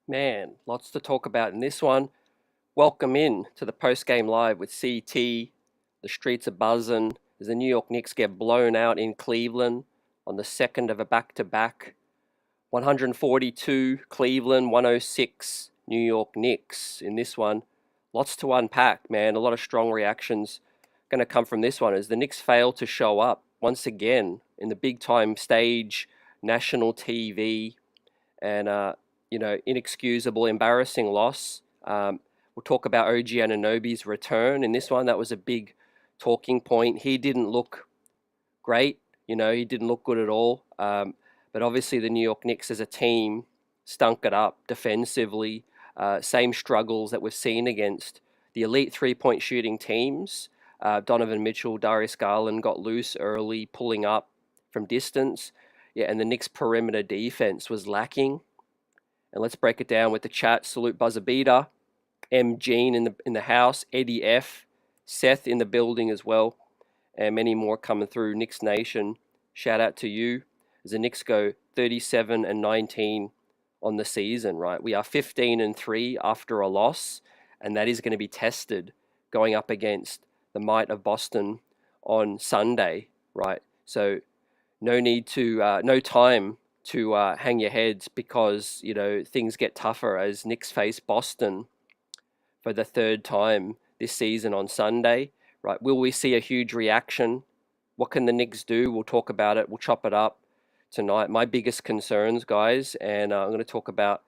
Man, lots to talk about in this one. Welcome in to the post-game live with CT. The streets are buzzing as the New York Knicks get blown out in Cleveland on the second of a back-to-back. 142 Cleveland, 106 New York Knicks in this one. Lots to unpack, man. A lot of strong reactions going to come from this one as the Knicks fail to show up once again in the big-time stage, national TV, and inexcusable, embarrassing loss. We'll talk about OG Anunoby's return in this one. That was a big talking point. He didn't look great. He didn't look good at all. But obviously the New York Knicks as a team stunk it up defensively. Same struggles that we've seen against the elite three-point shooting teams. Donovan Mitchell, Darius Garland got loose early, pulling up from distance. Yeah, and the Knicks' perimeter defense was lacking. And let's break it down with the chat. Salute Buzzer Beater, M. Gene in the house, Eddie F, Seth in the building as well, and many more coming through. Knicks Nation, shout out to you as the Knicks go 37-19 on the season. Right, we are 15-3 after a loss, and that is going to be tested going up against the might of Boston on Sunday. Right, so no time to hang your heads because things get tougher as Knicks face Boston for the third time this season on Sunday. Right? Will we see a huge reaction? What can the Knicks do? We'll talk about it. We'll chop it up tonight. My biggest concerns, guys, and I'm going to talk about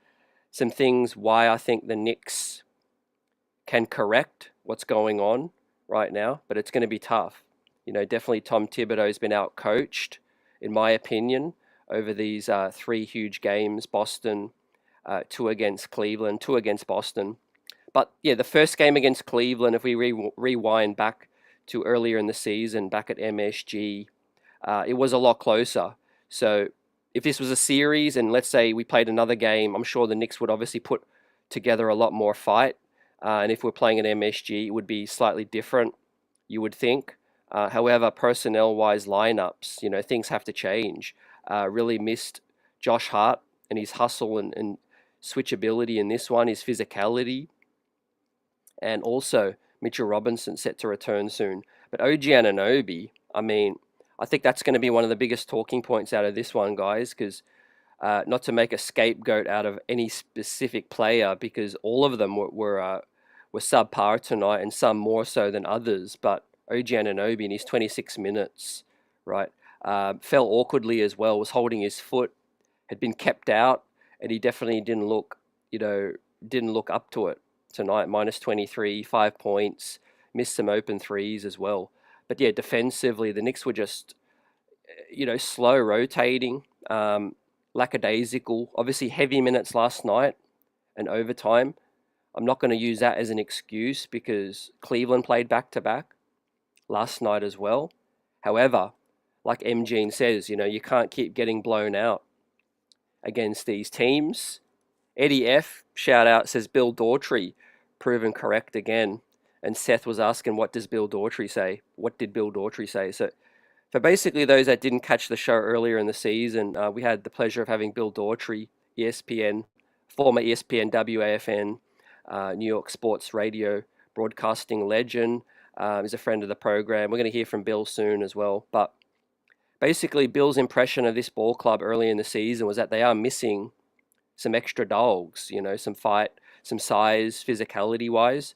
some things why I think the Knicks can correct what's going on right now, but it's going to be tough. Definitely Tom Thibodeau's been out-coached, in my opinion, over these three huge games, Boston, two against Cleveland, two against Boston. But yeah, the first game against Cleveland, if we rewind back to earlier in the season, back at MSG, it was a lot closer. So if this was a series and let's say we played another game, I'm sure the Knicks would obviously put together a lot more fight. And if we're playing at MSG, it would be slightly different, you would think. However, personnel-wise lineups, things have to change. Really missed Josh Hart and his hustle and switchability in this one, his physicality. And also, Mitchell Robinson set to return soon. But OG Anunoby, I think that's going to be one of the biggest talking points out of this one, guys, because not to make a scapegoat out of any specific player, because all of them were subpar tonight, and some more so than others. But OG Anunoby in his 26 minutes, right, fell awkwardly as well, was holding his foot, had been kept out, and he definitely didn't look up to it tonight. Minus 23, 5 points, missed some open threes as well. But yeah, defensively, the Knicks were just, slow rotating, lackadaisical. Obviously, heavy minutes last night and overtime. I'm not going to use that as an excuse because Cleveland played back-to-back last night as well. However, like M. Gene says, you can't keep getting blown out against these teams. Eddie F, shout out, says Bill Daughtry, proven correct again. And Seth was asking, what does Bill Daughtry say? What did Bill Daughtry say? So for basically those that didn't catch the show earlier in the season, we had the pleasure of having Bill Daughtry, ESPN, former ESPN WAFN, New York sports radio broadcasting legend. He's a friend of the program. We're going to hear from Bill soon as well. But basically, Bill's impression of this ball club early in the season was that they are missing some extra dogs, some fight, some size, physicality-wise.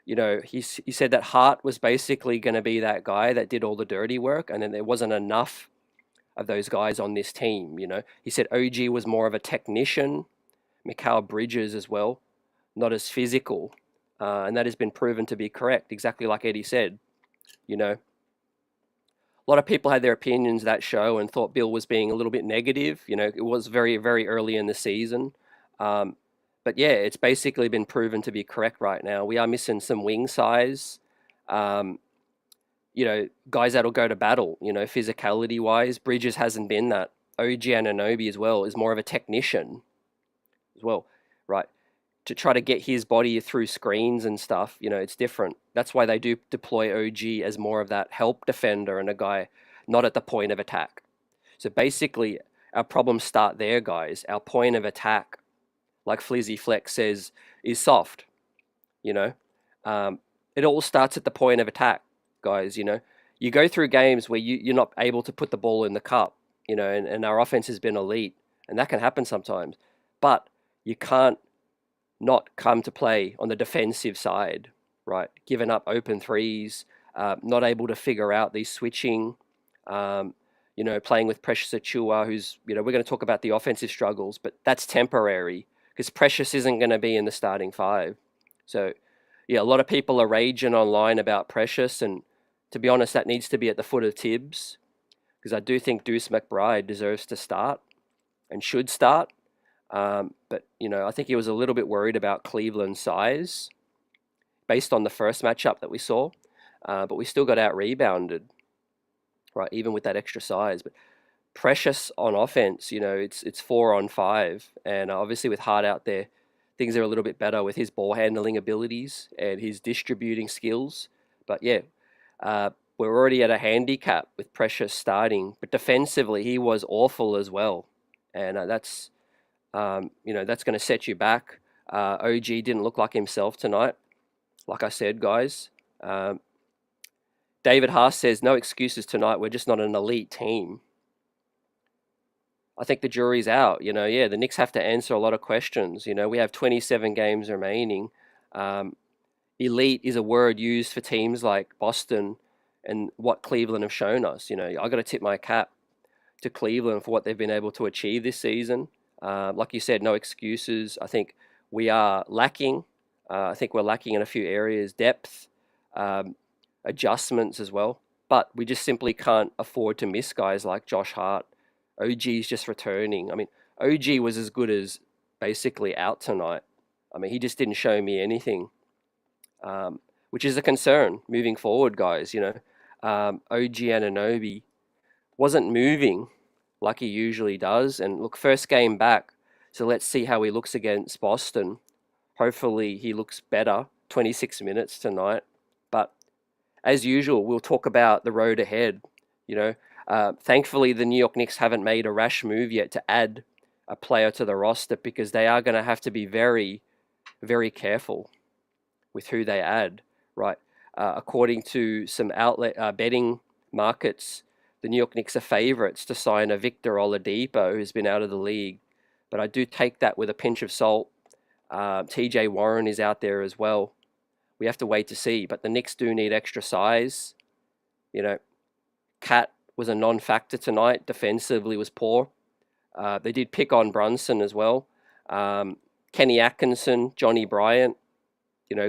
He said that Hart was basically going to be that guy that did all the dirty work, and then there wasn't enough of those guys on this team, He said OG was more of a technician, Mikal Bridges as well, not as physical, and that has been proven to be correct, exactly like Eddie said, A lot of people had their opinions that show and thought Bill was being a little bit negative. It was very, very early in the season. But yeah, it's basically been proven to be correct right now. We are missing some wing size, guys that'll go to battle, physicality wise. Bridges hasn't been that. OG Anunoby as well is more of a technician as well, right? To try to get his body through screens and stuff, it's different. That's why they do deploy OG as more of that help defender and a guy not at the point of attack. So basically, our problems start there, guys. Our point of attack like Flizzy Flex says, is soft. You know, it all starts at the point of attack, guys. You go through games where you're not able to put the ball in the cup, and our offense has been elite, and that can happen sometimes. But you can't not come to play on the defensive side, right? Giving up open threes, not able to figure out these switching, playing with Precious Achua, who's, we're going to talk about the offensive struggles, but that's temporary because Precious isn't going to be in the starting five. So, yeah, a lot of people are raging online about Precious, and to be honest, that needs to be at the foot of Tibbs, because I do think Deuce McBride deserves to start and should start. But, I think he was a little bit worried about Cleveland's size based on the first matchup that we saw. But we still got out-rebounded, right, even with that extra size. But Precious on offense, it's 4-on-5. And obviously with Hart out there, things are a little bit better with his ball handling abilities and his distributing skills. But yeah, we're already at a handicap with Precious starting. But defensively, he was awful as well. And that's going to set you back. OG didn't look like himself tonight. Like I said, guys. David Haas says, no excuses tonight. We're just not an elite team. I think the jury's out. The Knicks have to answer a lot of questions. We have 27 games remaining. Elite is a word used for teams like Boston and what Cleveland have shown us. I got to tip my cap to Cleveland for what they've been able to achieve this season. Like you said, no excuses. I think we are lacking. I think we're lacking in a few areas, depth, adjustments as well. But we just simply can't afford to miss guys like Josh Hart. OG's just returning. I mean, OG was as good as basically out tonight. I mean, he just didn't show me anything, which is a concern moving forward, guys. OG Anunoby wasn't moving like he usually does. And look, first game back, so let's see how he looks against Boston. Hopefully he looks better, 26 minutes tonight. But as usual, we'll talk about the road ahead. Thankfully, the New York Knicks haven't made a rash move yet to add a player to the roster, because they are going to have to be very, very careful with who they add, right? According to some outlet betting markets, the New York Knicks are favourites to sign a Victor Oladipo, who's been out of the league. But I do take that with a pinch of salt. TJ Warren is out there as well. We have to wait to see. But the Knicks do need extra size. Cat was a non-factor tonight. Defensively was poor. They did pick on Brunson as well. Kenny Atkinson, Johnny Bryant.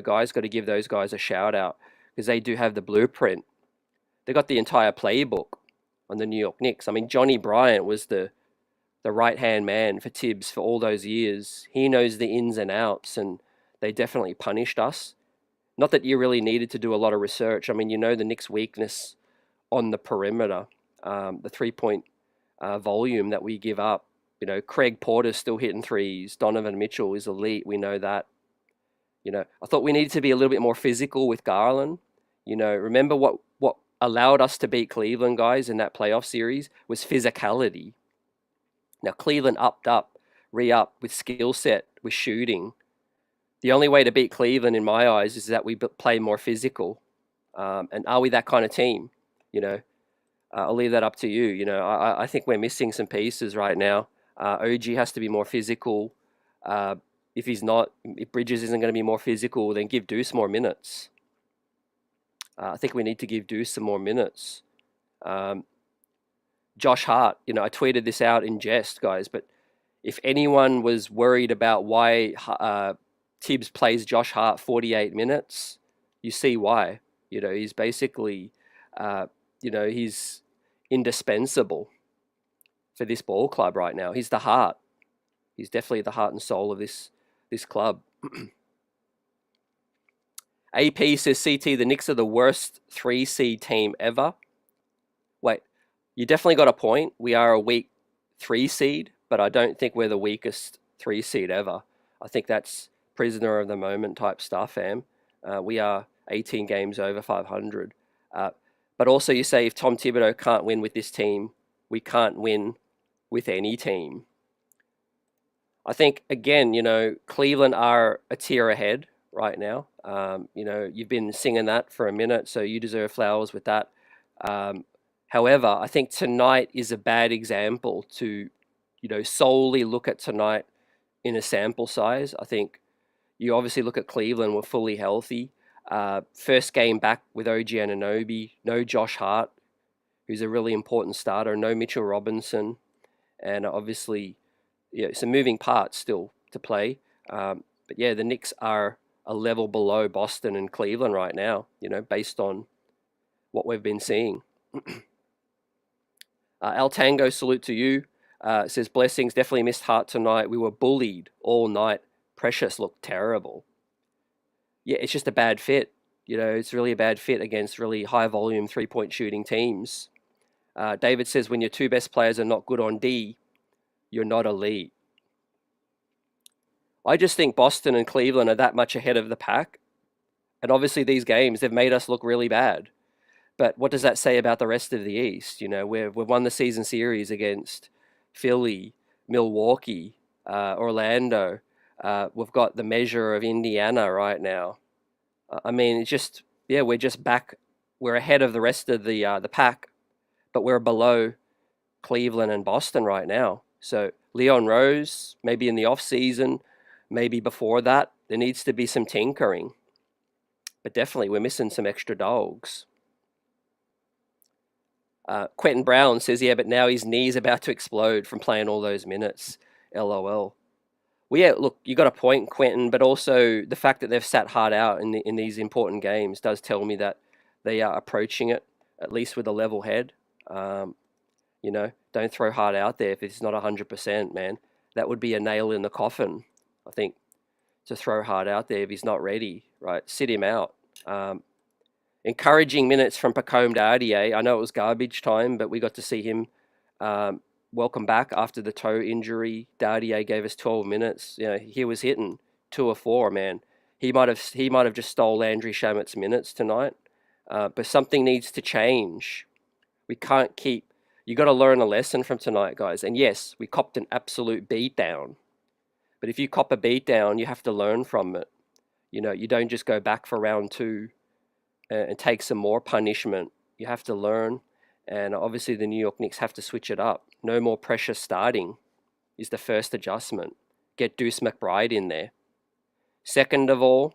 Guys, got to give those guys a shout out, because they do have the blueprint. They got the entire playbook on the New York Knicks. I mean, Johnny Bryant was the right-hand man for Tibbs for all those years. He knows the ins and outs, and they definitely punished us. Not that you really needed to do a lot of research. I mean, the Knicks' weakness on the perimeter, the three-point volume that we give up. Craig Porter's still hitting threes. Donovan Mitchell is elite. We know that. I thought we needed to be a little bit more physical with Garland. Remember what allowed us to beat Cleveland, guys, in that playoff series was physicality. Now, Cleveland re-upped with skill set, with shooting. The only way to beat Cleveland, in my eyes, is that we play more physical. And are we that kind of team? I'll leave that up to you. I think we're missing some pieces right now. OG has to be more physical. If Bridges isn't going to be more physical, then give Deuce more minutes. I think we need to give Deuce some more minutes. Josh Hart, I tweeted this out in jest, guys, but if anyone was worried about why Tibbs plays Josh Hart 48 minutes, you see why. He's basically, he's indispensable for this ball club right now. He's the heart. He's definitely the heart and soul of this club. AP says, CT, the Knicks are the worst 3-seed team ever. Wait, you definitely got a point. We are a weak 3-seed, but I don't think we're the weakest 3-seed ever. I think that's prisoner of the moment type stuff, fam. We are 18 games over 500. But also you say if Tom Thibodeau can't win with this team, we can't win with any team. I think, again, Cleveland are a tier ahead right now. You've been singing that for a minute, so you deserve flowers with that. Um, However, I think tonight is a bad example to, solely look at tonight in a sample size. I think you obviously look at Cleveland, we're fully healthy. First game back with OG Anunoby, no Josh Hart, who's a really important starter, no Mitchell Robinson, and obviously, some moving parts still to play. But yeah, the Knicks are a level below Boston and Cleveland right now, based on what we've been seeing. Al Tango, salute to you. Says, blessings, definitely missed Hart tonight. We were bullied all night. Precious looked terrible. Yeah, it's just a bad fit. It's really a bad fit against really high volume 3-point shooting teams. David says, when your two best players are not good on D, you're not elite. I just think Boston and Cleveland are that much ahead of the pack. And obviously these games, they've made us look really bad. But what does that say about the rest of the East? We've won the season series against Philly, Milwaukee, Orlando. We've got the measure of Indiana right now. I mean, it's just, yeah, we're just back. We're ahead of the rest of the pack, but we're below Cleveland and Boston right now. So Leon Rose, maybe in the off season, maybe before that, there needs to be some tinkering. But definitely, we're missing some extra dogs. Quentin Brown says, yeah, but now his knee's about to explode from playing all those minutes. LOL. Well, yeah, look, you got a point, Quentin, but also the fact that they've sat hard out in these important games does tell me that they are approaching it, at least with a level head. Don't throw Hart out there if it's not 100%, man. That would be a nail in the coffin, I think, to throw Hart out there if he's not ready, right? Sit him out. Encouraging minutes from Pacome Dardier. I know it was garbage time, but we got to see him welcome back after the toe injury. Dardier gave us 12 minutes. He was hitting 2 or 4, man. He might have just stole Landry Shamet's minutes tonight. But something needs to change. We can't keep. You got to learn a lesson from tonight, guys. And yes, we copped an absolute beatdown. But if you cop a beatdown, you have to learn from it. You don't just go back for round 2 and take some more punishment. You have to learn. And obviously the New York Knicks have to switch it up. No more pressure starting is the first adjustment. Get Deuce McBride in there. Second of all,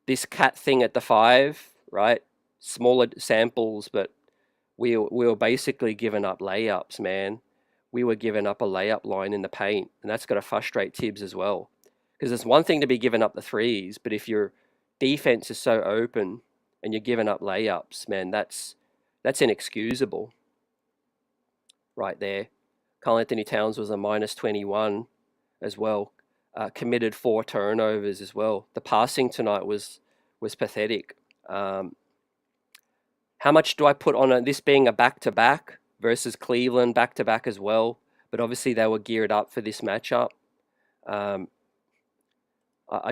this cat thing at the 5, right? Smaller samples, but we were basically giving up layups, man. We were giving up a layup line in the paint, and that's got to frustrate Tibbs as well. Because it's one thing to be giving up the threes, but if your defense is so open and you're giving up layups, man, that's inexcusable right there. Karl Anthony Towns was a -21 as well. Committed 4 turnovers as well. The passing tonight was pathetic. How much do I put on this being a back-to-back versus Cleveland back-to-back as well? But obviously they were geared up for this matchup. I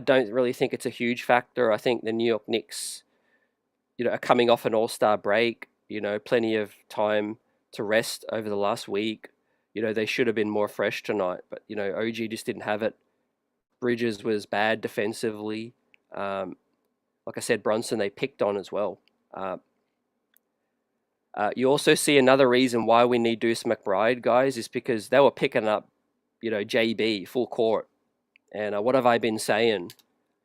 don't really think it's a huge factor. I think the New York Knicks, are coming off an all-star break, plenty of time to rest over the last week. They should have been more fresh tonight, but, OG just didn't have it. Bridges was bad defensively. Like I said, Brunson, they picked on as well. You also see another reason why we need Deuce McBride, guys, is because they were picking up, JB full court. And what have I been saying?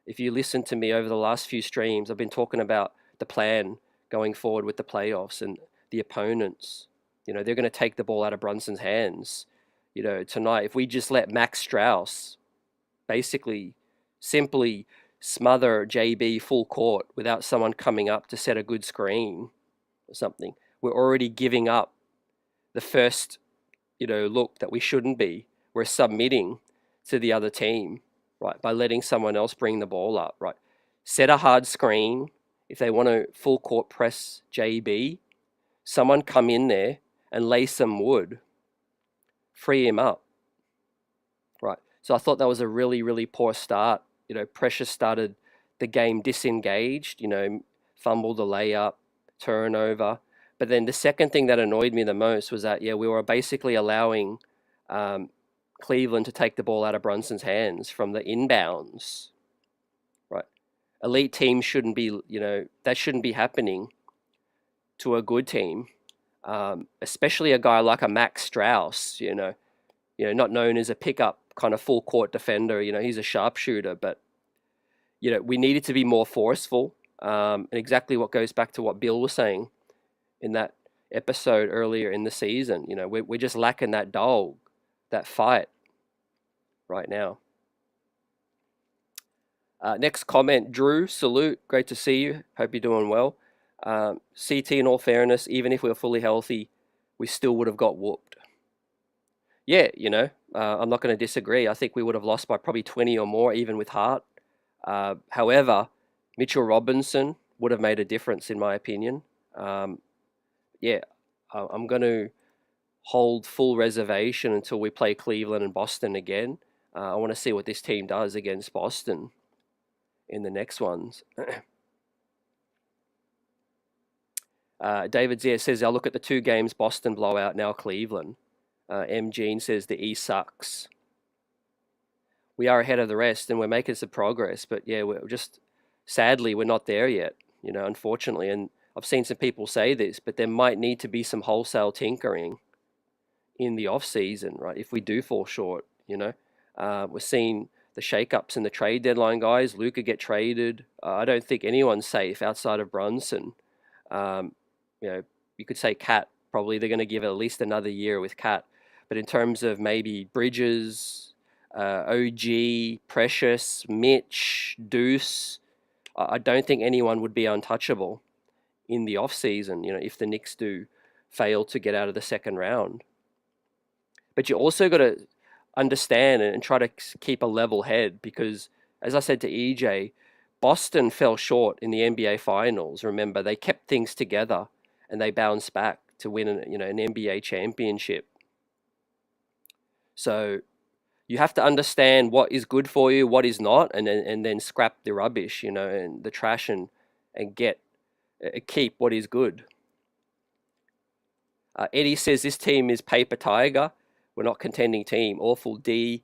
If you listen to me over the last few streams, I've been talking about the plan going forward with the playoffs and the opponents. They're going to take the ball out of Brunson's hands. Tonight, if we just let Max Strus basically simply smother JB full court without someone coming up to set a good screen or something, we're already giving up the first, look that we shouldn't be. We're submitting to the other team, right, by letting someone else bring the ball up, right? Set a hard screen. If they want to full court press JB, someone come in there and lay some wood, free him up, right? So I thought that was a really, really poor start. Precious started the game disengaged, fumbled the layup, turnover. But then the second thing that annoyed me the most was that, we were basically allowing Cleveland to take the ball out of Brunson's hands from the inbounds, right? Elite teams shouldn't be, that shouldn't be happening to a good team, especially a guy like a Max Strauss, not known as a pickup kind of full court defender. He's a sharpshooter, but we needed to be more forceful. And exactly what goes back to what Bill was saying in that episode earlier in the season. We're just lacking that dog, that fight right now. Next comment, Drew, salute. Great to see you. Hope you're doing well. CT, in all fairness, even if we were fully healthy, we still would have got whooped. Yeah, I'm not going to disagree. I think we would have lost by probably 20 or more, even with Hart. However, Mitchell Robinson would have made a difference, in my opinion. I'm going to hold full reservation until we play Cleveland and Boston again. I want to see what this team does against Boston in the next ones. David Zia says, I'll look at the 2 games, Boston blowout, now Cleveland. M. Jean says, the East sucks. We are ahead of the rest and we're making some progress, but yeah, we're just, sadly, we're not there yet, unfortunately. And I've seen some people say this, but there might need to be some wholesale tinkering in the off season, right? If we do fall short, we're seeing the shakeups in the trade deadline, guys. Luka get traded. I don't think anyone's safe outside of Brunson. You could say Cat. Probably they're going to give it at least another year with Cat. But in terms of maybe Bridges, OG, Precious, Mitch, Deuce, I don't think anyone would be untouchable in the off season. If the Knicks do fail to get out of the second round. But you also got to understand and try to keep a level head because, as I said to EJ, Boston fell short in the NBA Finals. Remember, they kept things together and they bounced back to win an NBA championship. So you have to understand what is good for you, what is not, and then scrap the rubbish, and the trash and keep what is good. Eddie says this team is paper tiger. We're not contending team. Awful D.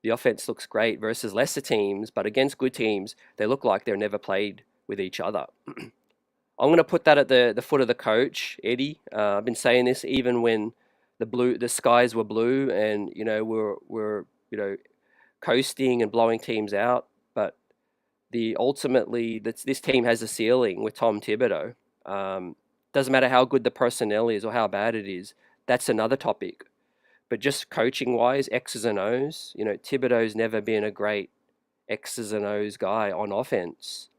The offense looks great versus lesser teams, but against good teams, they look like they're never played with each other. I'm going to put that at the foot of the coach, Eddie. I've been saying this even when the skies were blue and we're coasting and blowing teams out. But ultimately this team has a ceiling with Tom Thibodeau. Doesn't matter how good the personnel is or how bad it is. That's another topic. But just coaching wise, X's and O's, Thibodeau's never been a great X's and O's guy on offense.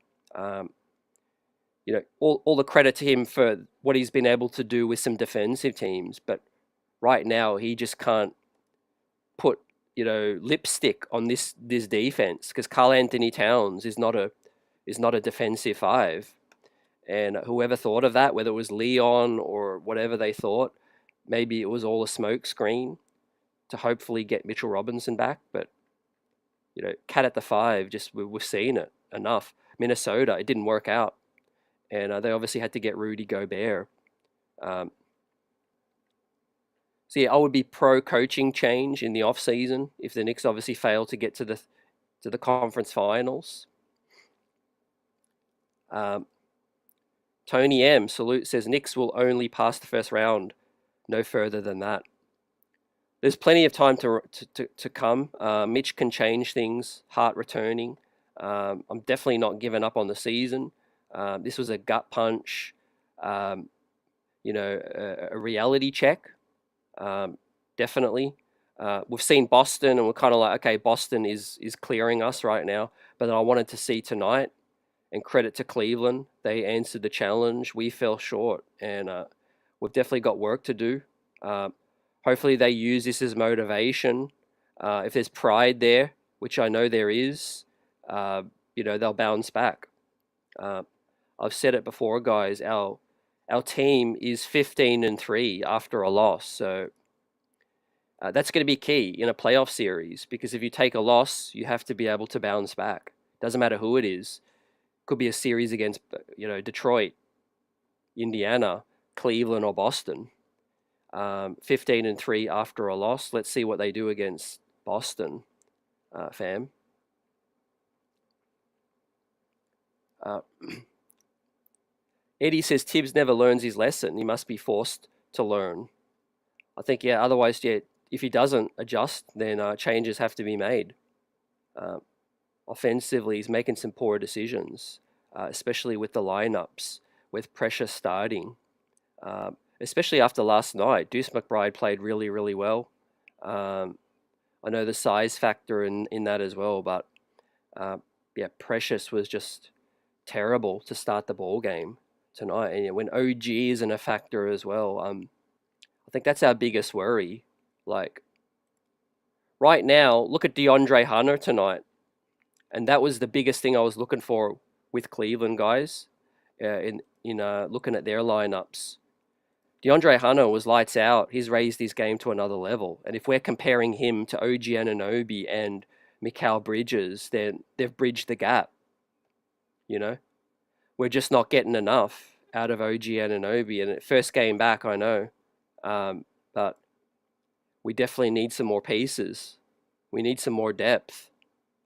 All the credit to him for what he's been able to do with some defensive teams, but right now he just can't put lipstick on this defense because Karl Anthony Towns is not a defensive 5, and whoever thought of that, whether it was Leon or whatever they thought, maybe it was all a smoke screen to hopefully get Mitchell Robinson back, but Cat at the 5, just we're seeing it enough. Minnesota, it didn't work out. And they obviously had to get Rudy Gobert. So yeah, I would be pro coaching change in the off season if the Knicks obviously fail to get to the conference finals. Tony M salute says Knicks will only pass the first round, no further than that. There's plenty of time to come. Mitch can change things. Hart returning. I'm definitely not giving up on the season. This was a gut punch, a reality check, definitely. We've seen Boston, and we're kind of like, okay, Boston is clearing us right now. But then I wanted to see tonight, and credit to Cleveland, they answered the challenge. We fell short, and we've definitely got work to do. Hopefully they use this as motivation. If there's pride there, which I know there is, they'll bounce back. I've said it before, guys. Our team is 15-3 after a loss, so that's going to be key in a playoff series because if you take a loss, you have to be able to bounce back. Doesn't matter who it is. Could be a series against Detroit, Indiana, Cleveland, or Boston. 15-3 after a loss. Let's see what they do against Boston, fam. Eddie says Tibbs never learns his lesson. He must be forced to learn. I think, yeah, otherwise, yeah, if he doesn't adjust, then changes have to be made. Offensively, he's making some poor decisions, especially with the lineups, with Precious starting. Especially after last night, Deuce McBride played really, really well. I know the size factor in that as well, but yeah, Precious was just terrible to start the ball game tonight. And when OG isn't a factor as well, I think that's our biggest worry. Like right now, look at DeAndre Hunter tonight, and that was the biggest thing I was looking for with Cleveland guys. In looking at their lineups, DeAndre Hunter was lights out. He's raised his game to another level, and if we're comparing him to OG Anunoby and Mikal Bridges, then they've bridged the gap. You know, we're just not getting enough out of OG Anunoby. And first game back, I know, but we definitely need some more pieces. We need some more depth.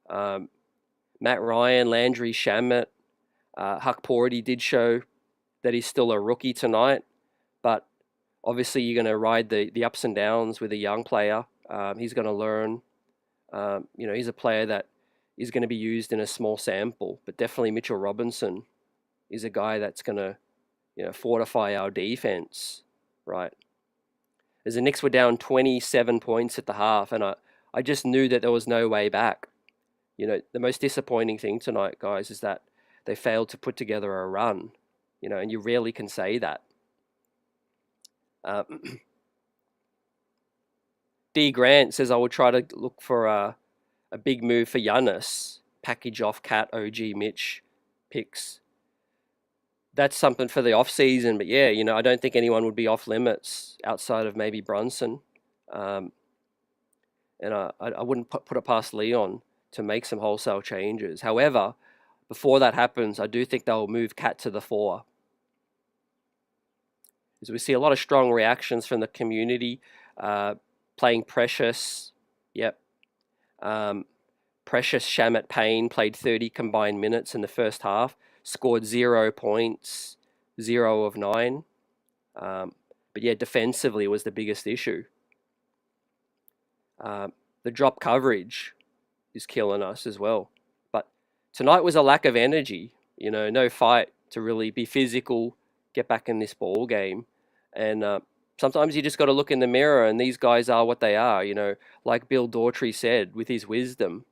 Matt Ryan, Landry Shamet, Huck Porty did show that he's still a rookie tonight, but obviously you're going to ride the ups and downs with a young player. He's going to learn. He's a player that is going to be used in a small sample, but definitely Mitchell Robinson is a guy that's going to, fortify our defense, right? As the Knicks were down 27 points at the half, and I just knew that there was no way back. The most disappointing thing tonight, guys, is that they failed to put together a run, and you rarely can say that. D. Grant says, I will try to look for a big move for Giannis, package off Cat, OG, Mitch picks. That's something for the off season, but yeah, I don't think anyone would be off limits outside of maybe Brunson, and I wouldn't put it past Leon to make some wholesale changes. However, before that happens, I do think they'll move Cat to the 4. As we see a lot of strong reactions from the community, playing Precious. Yep. Precious Shamet Payne played 30 combined minutes in the first half, scored 0 points, 0 of 9. But yeah, defensively was the biggest issue. The drop coverage is killing us as well. But tonight was a lack of energy, no fight to really be physical, get back in this ball game. And sometimes you just got to look in the mirror, and these guys are what they are, like Bill Daughtry said with his wisdom.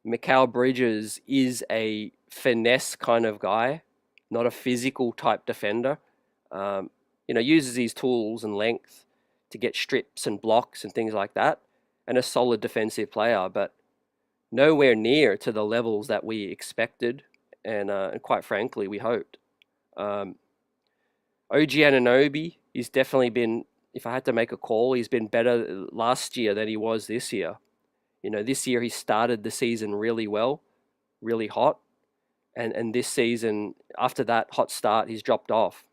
Mikal Bridges is a finesse kind of guy, not a physical type defender. Uses his tools and length to get strips and blocks and things like that, and a solid defensive player, but nowhere near to the levels that we expected and quite frankly, we hoped. OG Anunoby, he's definitely been, if I had to make a call, he's been better last year than he was this year. This year he started the season really well, really hot. And this season, after that hot start, he's dropped off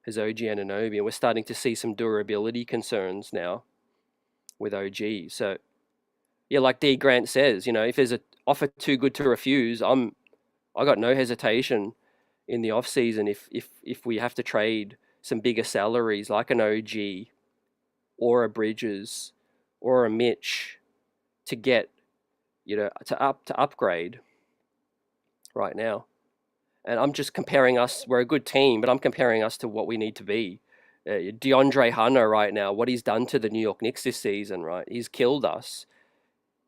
as OG Anunoby. And we're starting to see some durability concerns now with OG. So, yeah, like D. Grant says, if there's an offer too good to refuse, I got no hesitation in the off season if we have to trade some bigger salaries like an OG or a Bridges or a Mitch to get, to upgrade right now. And I'm just comparing us, we're a good team, but I'm comparing us to what we need to be. DeAndre Hunter right now, what he's done to the New York Knicks this season, right? He's killed us.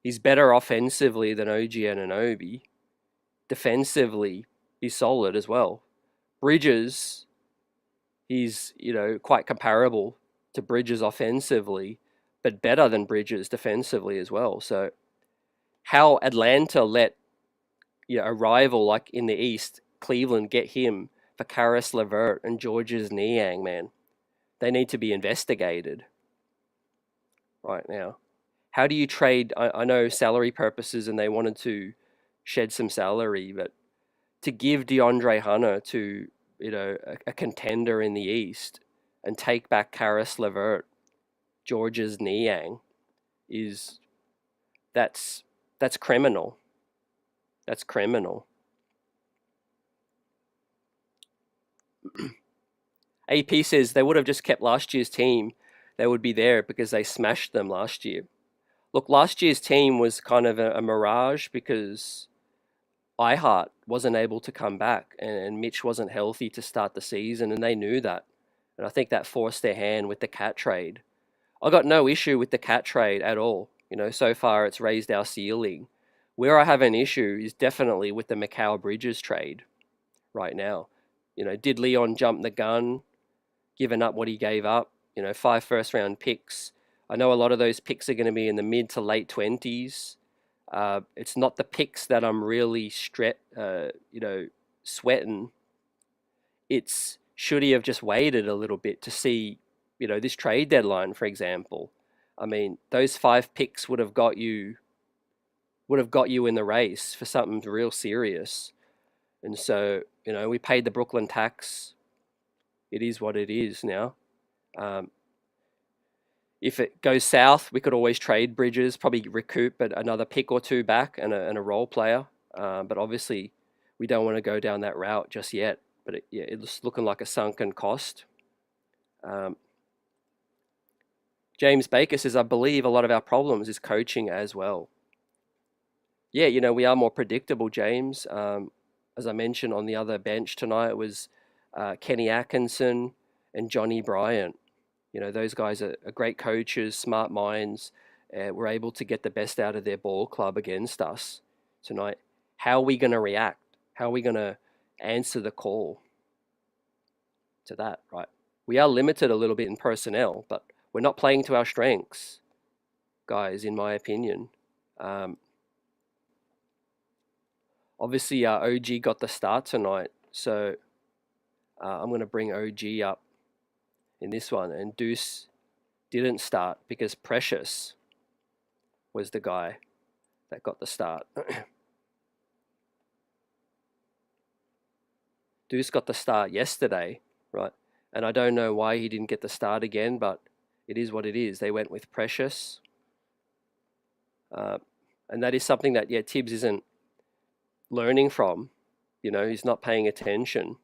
He's better offensively than OG Anunoby. Defensively, he's solid as well. Bridges, he's, quite comparable to Bridges offensively, but better than Bridges defensively as well. So how Atlanta let a rival like in the East, Cleveland, get him for Karis LeVert and Georges Niang, man. They need to be investigated right now. How do you trade? I know salary purposes and they wanted to shed some salary, but to give DeAndre Hunter to, a contender in the East and take back Karis LeVert, Georges Niang, is that's criminal. That's criminal. AP says they would have just kept last year's team. They would be there because they smashed them last year. Look, last year's team was kind of a mirage because Hart wasn't able to come back and Mitch wasn't healthy to start the season, and they knew that. And I think that forced their hand with the Cat trade. I got no issue with the Cat trade at all. So far it's raised our ceiling. Where I have an issue is definitely with the Macau Bridges trade right now. Did Leon jump the gun, given up what he gave up? 5 first-round picks. I know a lot of those picks are going to be in the mid to late 20s. It's not the picks that I'm really sweating. It's should he have just waited a little bit to see, this trade deadline, for example. I mean, those 5 picks would have got you in the race for something real serious. And so, we paid the Brooklyn tax. It is what it is now. If it goes south, we could always trade Bridges, probably recoup another pick or 2 back and a role player. But obviously, we don't want to go down that route just yet. But it's looking like a sunken cost. James Baker says, I believe a lot of our problems is coaching as well. Yeah, we are more predictable, James. As I mentioned on the other bench tonight, it was Kenny Atkinson and Johnny Bryant. Those guys are great coaches, smart minds. Were able to get the best out of their ball club against us tonight. How are we going to react? How are we going to answer the call to that, right? We are limited a little bit in personnel, but we're not playing to our strengths, guys, in my opinion. Obviously, OG got the start tonight, so I'm going to bring OG up in this one, and Deuce didn't start because Precious was the guy that got the start. Deuce got the start yesterday, right? And I don't know why he didn't get the start again, but it is what it is. They went with Precious. And that is something that, Tibbs isn't learning from. He's not paying attention.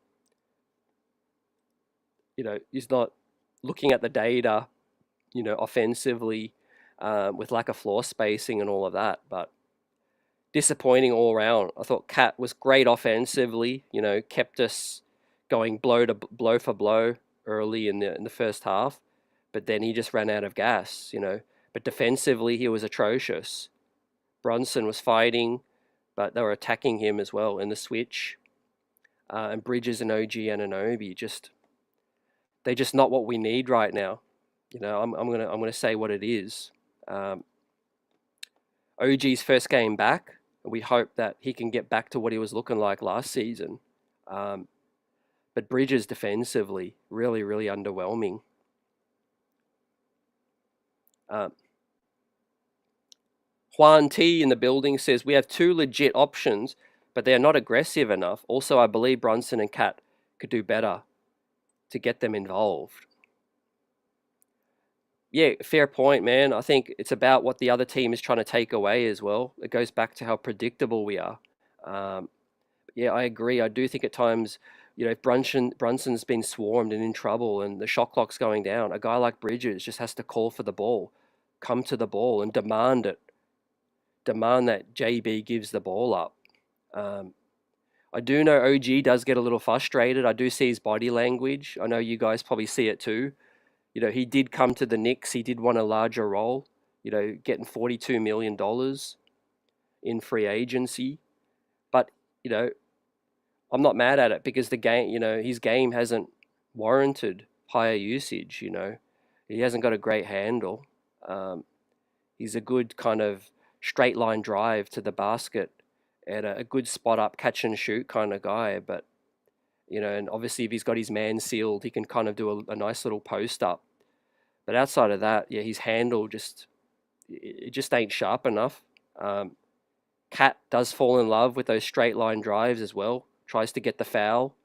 He's not looking at the data, offensively, with lack of floor spacing and all of that. But disappointing all around. I thought Cat was great offensively, kept us going blow for blow early in the first half, but then he just ran out of gas, But defensively, he was atrocious. Brunson was fighting, but they were attacking him as well in the switch. And Bridges and OG Anunoby they're just not what we need right now. I'm gonna say what it is. OG's first game back. We hope that he can get back to what he was looking like last season. But Bridges defensively, really, really underwhelming. Juan T in the building says, we have 2 legit options, but they're not aggressive enough. Also, I believe Brunson and Cat could do better to get them involved. Yeah, fair point, man. I think it's about what the other team is trying to take away as well. It goes back to how predictable we are. I agree. I do think at times, if Brunson's been swarmed and in trouble and the shot clock's going down, a guy like Bridges just has to call for the ball, come to the ball and demand it. Demand that JB gives the ball up. I do know OG does get a little frustrated. I do see his body language. I know you guys probably see it too. He did come to the Knicks. He did want a larger role, getting $42 million in free agency. But, I'm not mad at it because the game, his game hasn't warranted higher usage, He hasn't got a great handle. He's a good kind of straight line drive to the basket and a good spot up catch and shoot kind of guy. But, and obviously if he's got his man sealed, he can kind of do a nice little post up. But outside of that, his handle just ain't sharp enough. Cat does fall in love with those straight line drives as well. Tries to get the foul.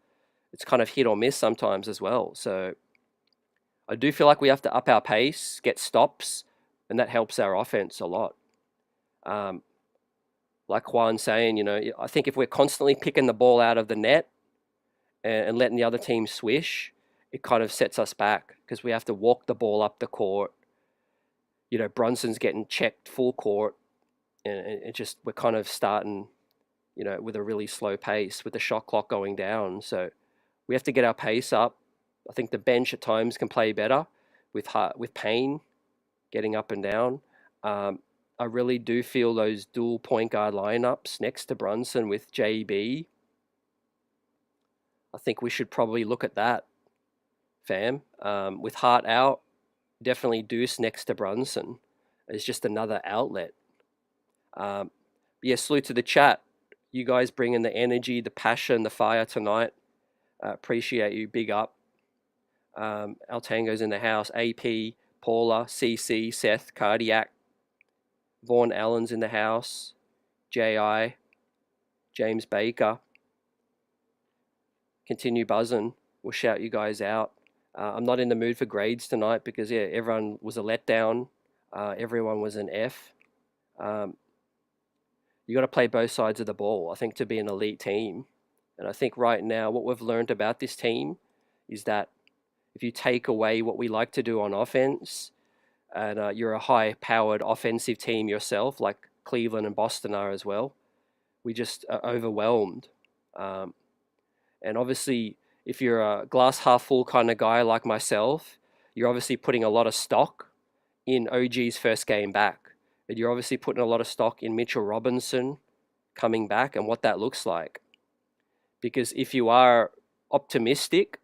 It's kind of hit or miss sometimes as well. So I do feel like we have to up our pace, get stops, and that helps our offense a lot. Like Juan's saying, I think if we're constantly picking the ball out of the net and letting the other team swish, it kind of sets us back because we have to walk the ball up the court. Brunson's getting checked full court, and it just we're kind of starting, with a really slow pace with the shot clock going down. So we have to get our pace up. I think the bench at times can play better with Payne getting up and down. I really do feel those dual point guard lineups next to Brunson with JB. I think we should probably look at that, fam. With Hart out, definitely Deuce next to Brunson is just another outlet. Yeah, salute to the chat. You guys bringing the energy, the passion, the fire tonight. Appreciate you. Big up. El Tango's in the house. AP, Paula, CC, Seth, Cardiac. Vaughn Allen's in the house. J.I., James Baker. Continue buzzing. We'll shout you guys out. I'm not in the mood for grades tonight because, yeah, everyone was a letdown. Everyone was an F. You got to play both sides of the ball, I think, to be an elite team. And I think right now what we've learned about this team is that if you take away what we like to do on offense, and you're a high-powered offensive team yourself, like Cleveland and Boston are as well, we just are overwhelmed. And obviously, if you're a glass half full kind of guy like myself, you're obviously putting a lot of stock in OG's first game back. And you're obviously putting a lot of stock in Mitchell Robinson coming back and what that looks like. Because if you are optimistic,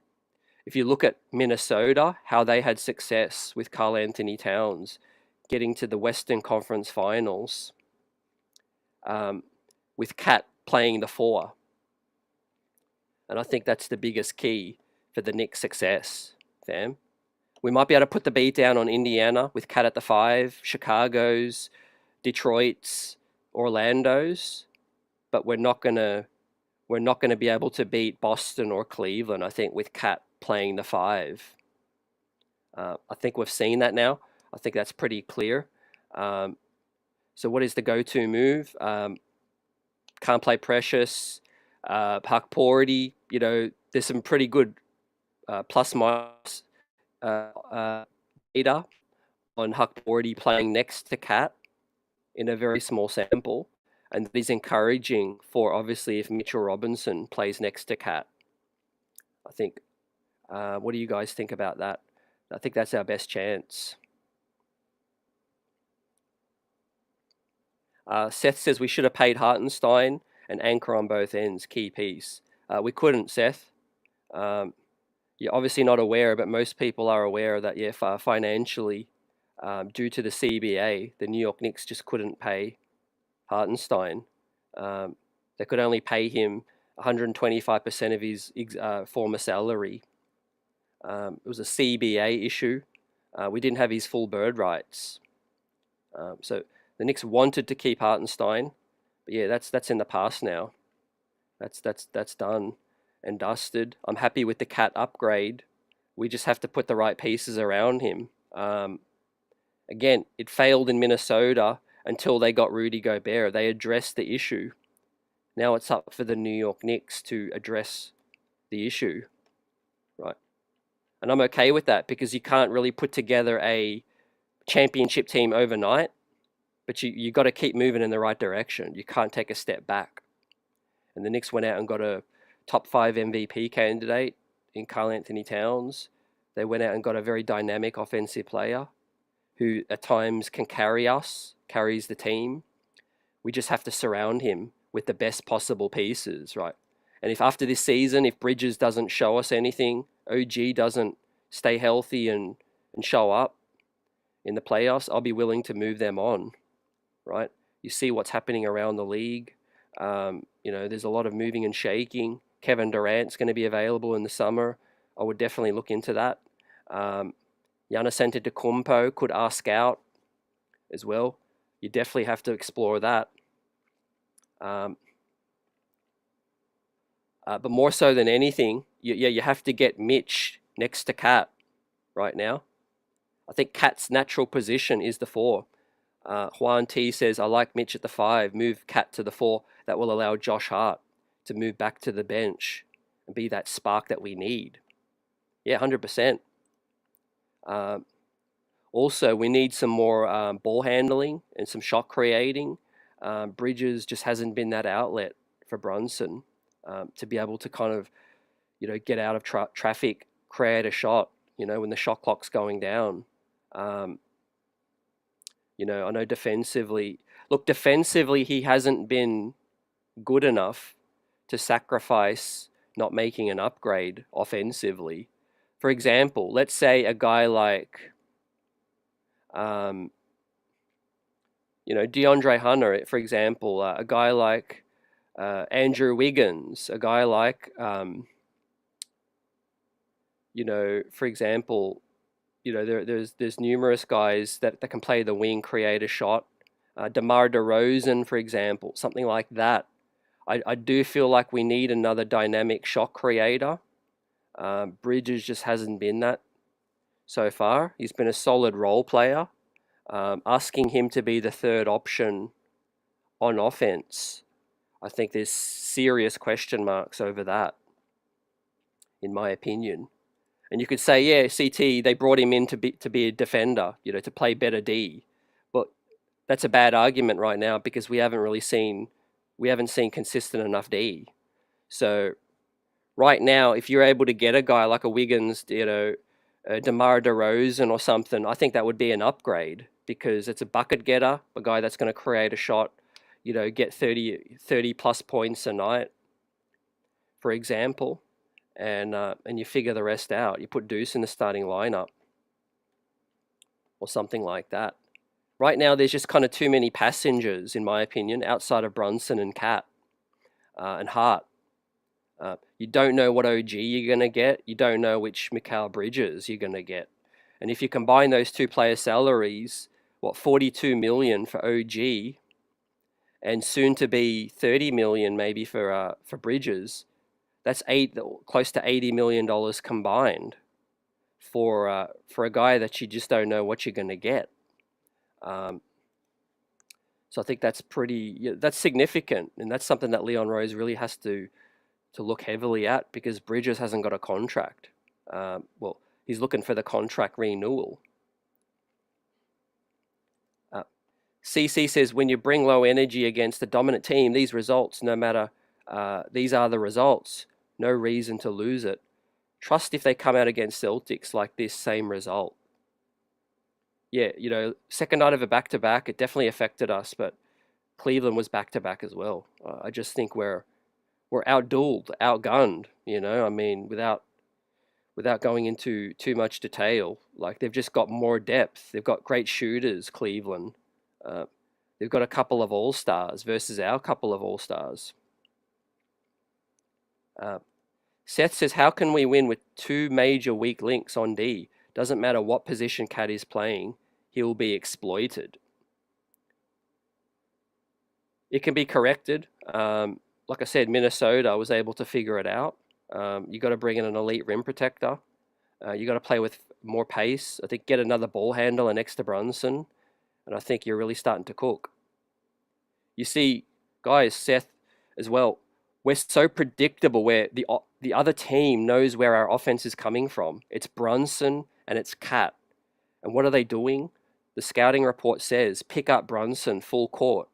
if you look at Minnesota, how they had success with Karl Anthony Towns getting to the Western Conference Finals, with Cat playing the 4. And I think that's the biggest key for the Knicks' success, fam. We might be able to put the beat down on Indiana with Cat at the 5, Chicago's, Detroit's, Orlando's, but we're not gonna be able to beat Boston or Cleveland, I think, with Cat playing the 5. I think we've seen that now. I think that's pretty clear. So what is the go-to move? Can't play Precious, Huck Porty. There's some pretty good plus-minus data on Huck Porty playing next to Cat in a very small sample. And that is encouraging for, obviously, if Mitchell Robinson plays next to Cat. I think, what do you guys think about that? I think that's our best chance. Seth says we should have paid Hartenstein and Anchor on both ends, key piece. We couldn't, Seth. You're obviously not aware, but most people are aware that, yeah, financially, due to the CBA, the New York Knicks just couldn't pay Hartenstein. They could only pay him 125% of his former salary. It was a CBA issue. We didn't have his full bird rights. So the Knicks wanted to keep Hartenstein, but yeah, that's in the past now. That's done and dusted. I'm happy with the Cat upgrade. We just have to put the right pieces around him. Again, it failed in Minnesota until they got Rudy Gobert. They addressed the issue. Now it's up for the New York Knicks to address the issue, right? And I'm okay with that because you can't really put together a championship team overnight, but you got to keep moving in the right direction. You can't take a step back. And the Knicks went out and got a top 5 MVP candidate in Karl Anthony Towns. They went out and got a very dynamic offensive player who at times can carries the team. We just have to surround him with the best possible pieces, right? And if after this season, if Bridges doesn't show us anything, OG doesn't stay healthy and show up in the playoffs, I'll be willing to move them on, right? You see what's happening around the league. There's a lot of moving and shaking. Kevin Durant's going to be available in the summer. I would definitely look into that. Giannis Antetokounmpo could ask out as well. You definitely have to explore that. But more so than anything, you have to get Mitch next to Cat right now. I think Cat's natural position is the 4. Juan T says, I like Mitch at the 5. Move Cat to the 4. That will allow Josh Hart to move back to the bench and be that spark that we need. Yeah, 100%. Also, we need some more ball handling and some shot creating. Bridges just hasn't been that outlet for Brunson to be able to kind of, get out of traffic, create a shot, when the shot clock's going down. I know defensively, he hasn't been good enough to sacrifice not making an upgrade offensively. For example, let's say a guy like, DeAndre Hunter, for example, a guy like Andrew Wiggins, a guy like, for example, there's numerous guys that can play the wing, create a shot. DeMar DeRozan, for example, something like that. I do feel like we need another dynamic shot creator. Bridges just hasn't been that so far. He's been a solid role player. Asking him to be the third option on offense, I think there's serious question marks over that, in my opinion. And you could say, yeah, CT, they brought him in to be a defender, to play better D. But that's a bad argument right now because we haven't seen consistent enough D. So right now, if you're able to get a guy like a Wiggins, DeMar DeRozan or something, I think that would be an upgrade because it's a bucket getter, a guy that's going to create a shot, get 30 plus points a night, for example, and you figure the rest out. You put Deuce in the starting lineup or something like that. Right now, there's just kind of too many passengers, in my opinion, outside of Brunson and Cat and Hart. You don't know what OG you're going to get. You don't know which Mikal Bridges you're going to get. And if you combine those two player salaries, $42 million for OG and soon to be $30 million maybe for Bridges, that's close to $80 million combined for a guy that you just don't know what you're going to get. So I think that's that's significant, and that's something that Leon Rose really has to look heavily at because Bridges hasn't got a contract. He's looking for the contract renewal. CC says, when you bring low energy against the dominant team, these results, no matter, these are the results. No reason to lose it. Trust if they come out against Celtics like this same result. Yeah, second night of a back-to-back, it definitely affected us, but Cleveland was back-to-back as well. I just think we're outdueled, outgunned, I mean, without going into too much detail. Like, they've just got more depth. They've got great shooters, Cleveland. They've got a couple of all-stars versus our couple of all-stars. Seth says, how can we win with two major weak links on D? Doesn't matter what position Cat is playing, he'll be exploited. It can be corrected. Like I said, Minnesota was able to figure it out. You got to bring in an elite rim protector. You got to play with more pace. I think get another ball handler next to Brunson, and I think you're really starting to cook. You see, guys, Seth as well, we're so predictable where the other team knows where our offense is coming from. It's Brunson and it's Cat. And what are they doing? The scouting report says, pick up Brunson full court.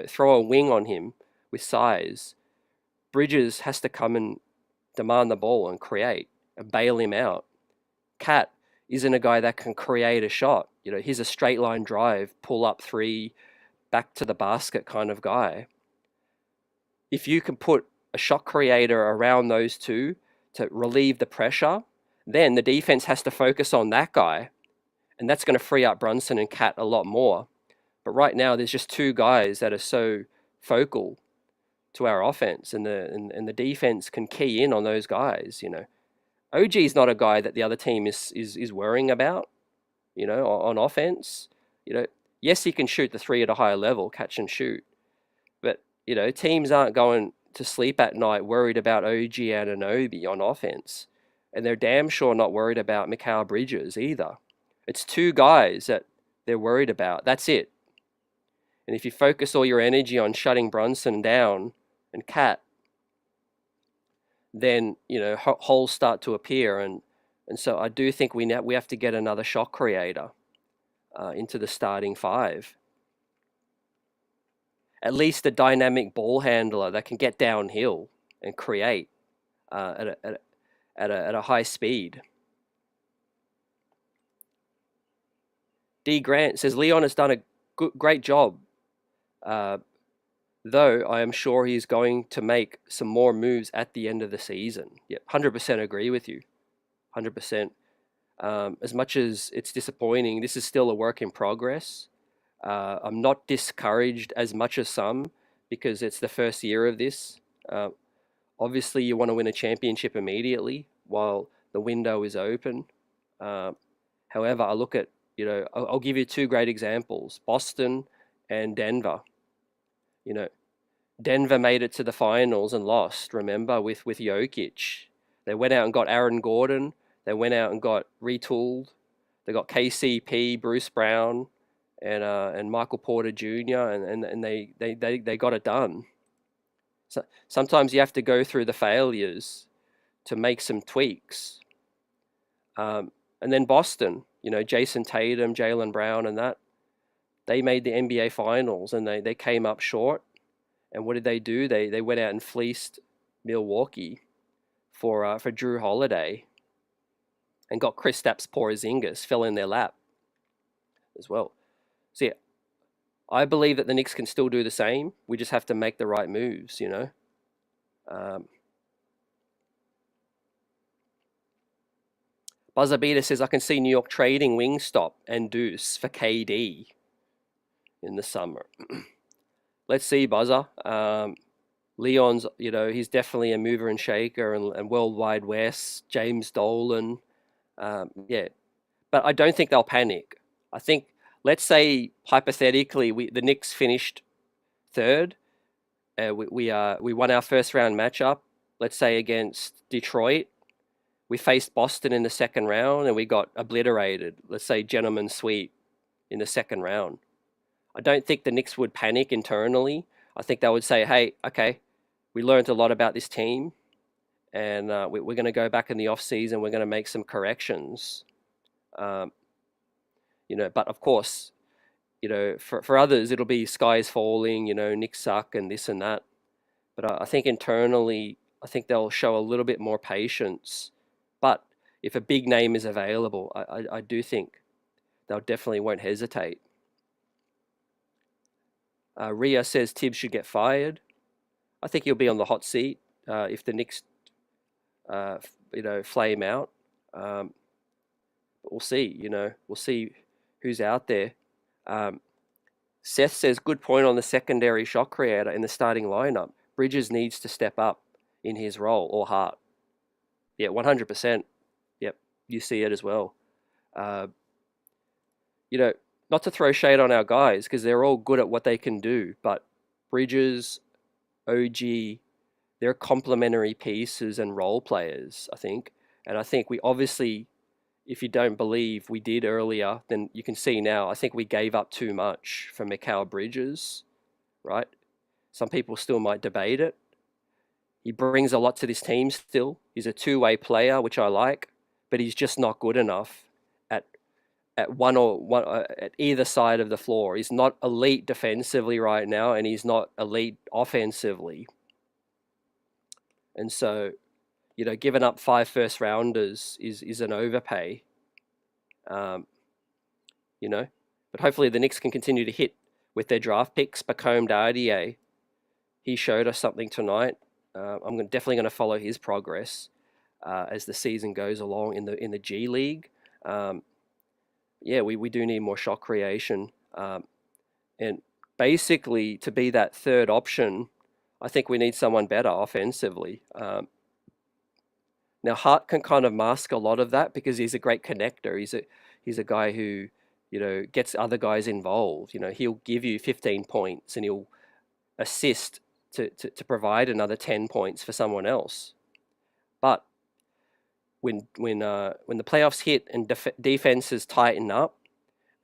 Throw a wing on him with size. Bridges has to come and demand the ball and create and bail him out. Cat isn't a guy that can create a shot. He's a straight line drive, pull up three, back to the basket kind of guy. If you can put a shot creator around those two to relieve the pressure, then the defense has to focus on that guy, and that's going to free up Brunson and Cat a lot more. But right now, there's just two guys that are so focal to our offense, and the defense can key in on those guys. OG is not a guy that the other team is worrying about. On offense. Yes, he can shoot the three at a higher level, catch and shoot. But, teams aren't going to sleep at night worried about OG Anunoby on offense. And they're damn sure not worried about Mikal Bridges either. It's two guys that they're worried about. That's it. And if you focus all your energy on shutting Brunson down and Cat, then holes start to appear, and so I do think we have to get another shot creator into the starting five. At least a dynamic ball handler that can get downhill and create at a high speed. D. Grant says Leon has done a great job, though I am sure he's going to make some more moves at the end of the season. Yeah, 100% agree with you. 100%. As much as it's disappointing, this is still a work in progress. I'm not discouraged as much as some because it's the first year of this. Obviously, you want to win a championship immediately while the window is open. However, I look at, I'll give you two great examples, Boston and Denver. Denver made it to the finals and lost, remember, with Jokic. They went out and got Aaron Gordon. They went out and got retooled. They got KCP, Bruce Brown, and Michael Porter Jr. and they got it done. So sometimes you have to go through the failures to make some tweaks. And then Boston, Jason Tatum, Jaylen Brown, and that, they made the NBA Finals and they came up short. And what did they do? They went out and fleeced Milwaukee for Drew Holiday and got Kristaps Porzingis, fell in their lap as well. So yeah, I believe that the Knicks can still do the same. We just have to make the right moves, Buzzer Beater says, I can see New York trading Wingstop and Deuce for KD in the summer. Let's see, Buzzer. Leon's, he's definitely a mover and shaker, and Worldwide West, James Dolan. Yeah. But I don't think they'll panic. I think, let's say, hypothetically, the Knicks finished third. We won our first round matchup, let's say against Detroit. We faced Boston in the second round and we got obliterated. Let's say gentleman sweep in the second round. I don't think the Knicks would panic internally. I think they would say, hey, okay, we learned a lot about this team and we're going to go back in the off season. We're going to make some corrections. But of course, for others, it'll be skies falling, Knicks suck and this and that. But I think internally, I think they'll show a little bit more patience. But if a big name is available, I do think they'll definitely won't hesitate. Ria says Tibbs should get fired. I think he'll be on the hot seat if the Knicks, flame out. But we'll see. We'll see who's out there. Seth says, good point on the secondary shot creator in the starting lineup. Bridges needs to step up in his role, or Hart. Yeah, 100%. Yep, you see it as well. Not to throw shade on our guys, because they're all good at what they can do, but Bridges, OG, they're complementary pieces and role players, I think. And I think we obviously, if you don't believe we did earlier, then you can see now, I think we gave up too much for Mikal Bridges, right? Some people still might debate it. He brings a lot to this team still. He's a two-way player, which I like, but he's just not good enough at either side of the floor. He's not elite defensively right now, and he's not elite offensively. And so, giving up 5 first rounders is an overpay. But hopefully the Knicks can continue to hit with their draft picks. Bacome Dardier, he showed us something tonight. I'm definitely going to follow his progress as the season goes along in the G League. We do need more shot creation, and basically to be that third option, I think we need someone better offensively. Now Hart can kind of mask a lot of that because he's a great connector. He's a guy who gets other guys involved. He'll give you 15 points and he'll assist to provide another 10 points for someone else. But when the playoffs hit and defenses tighten up,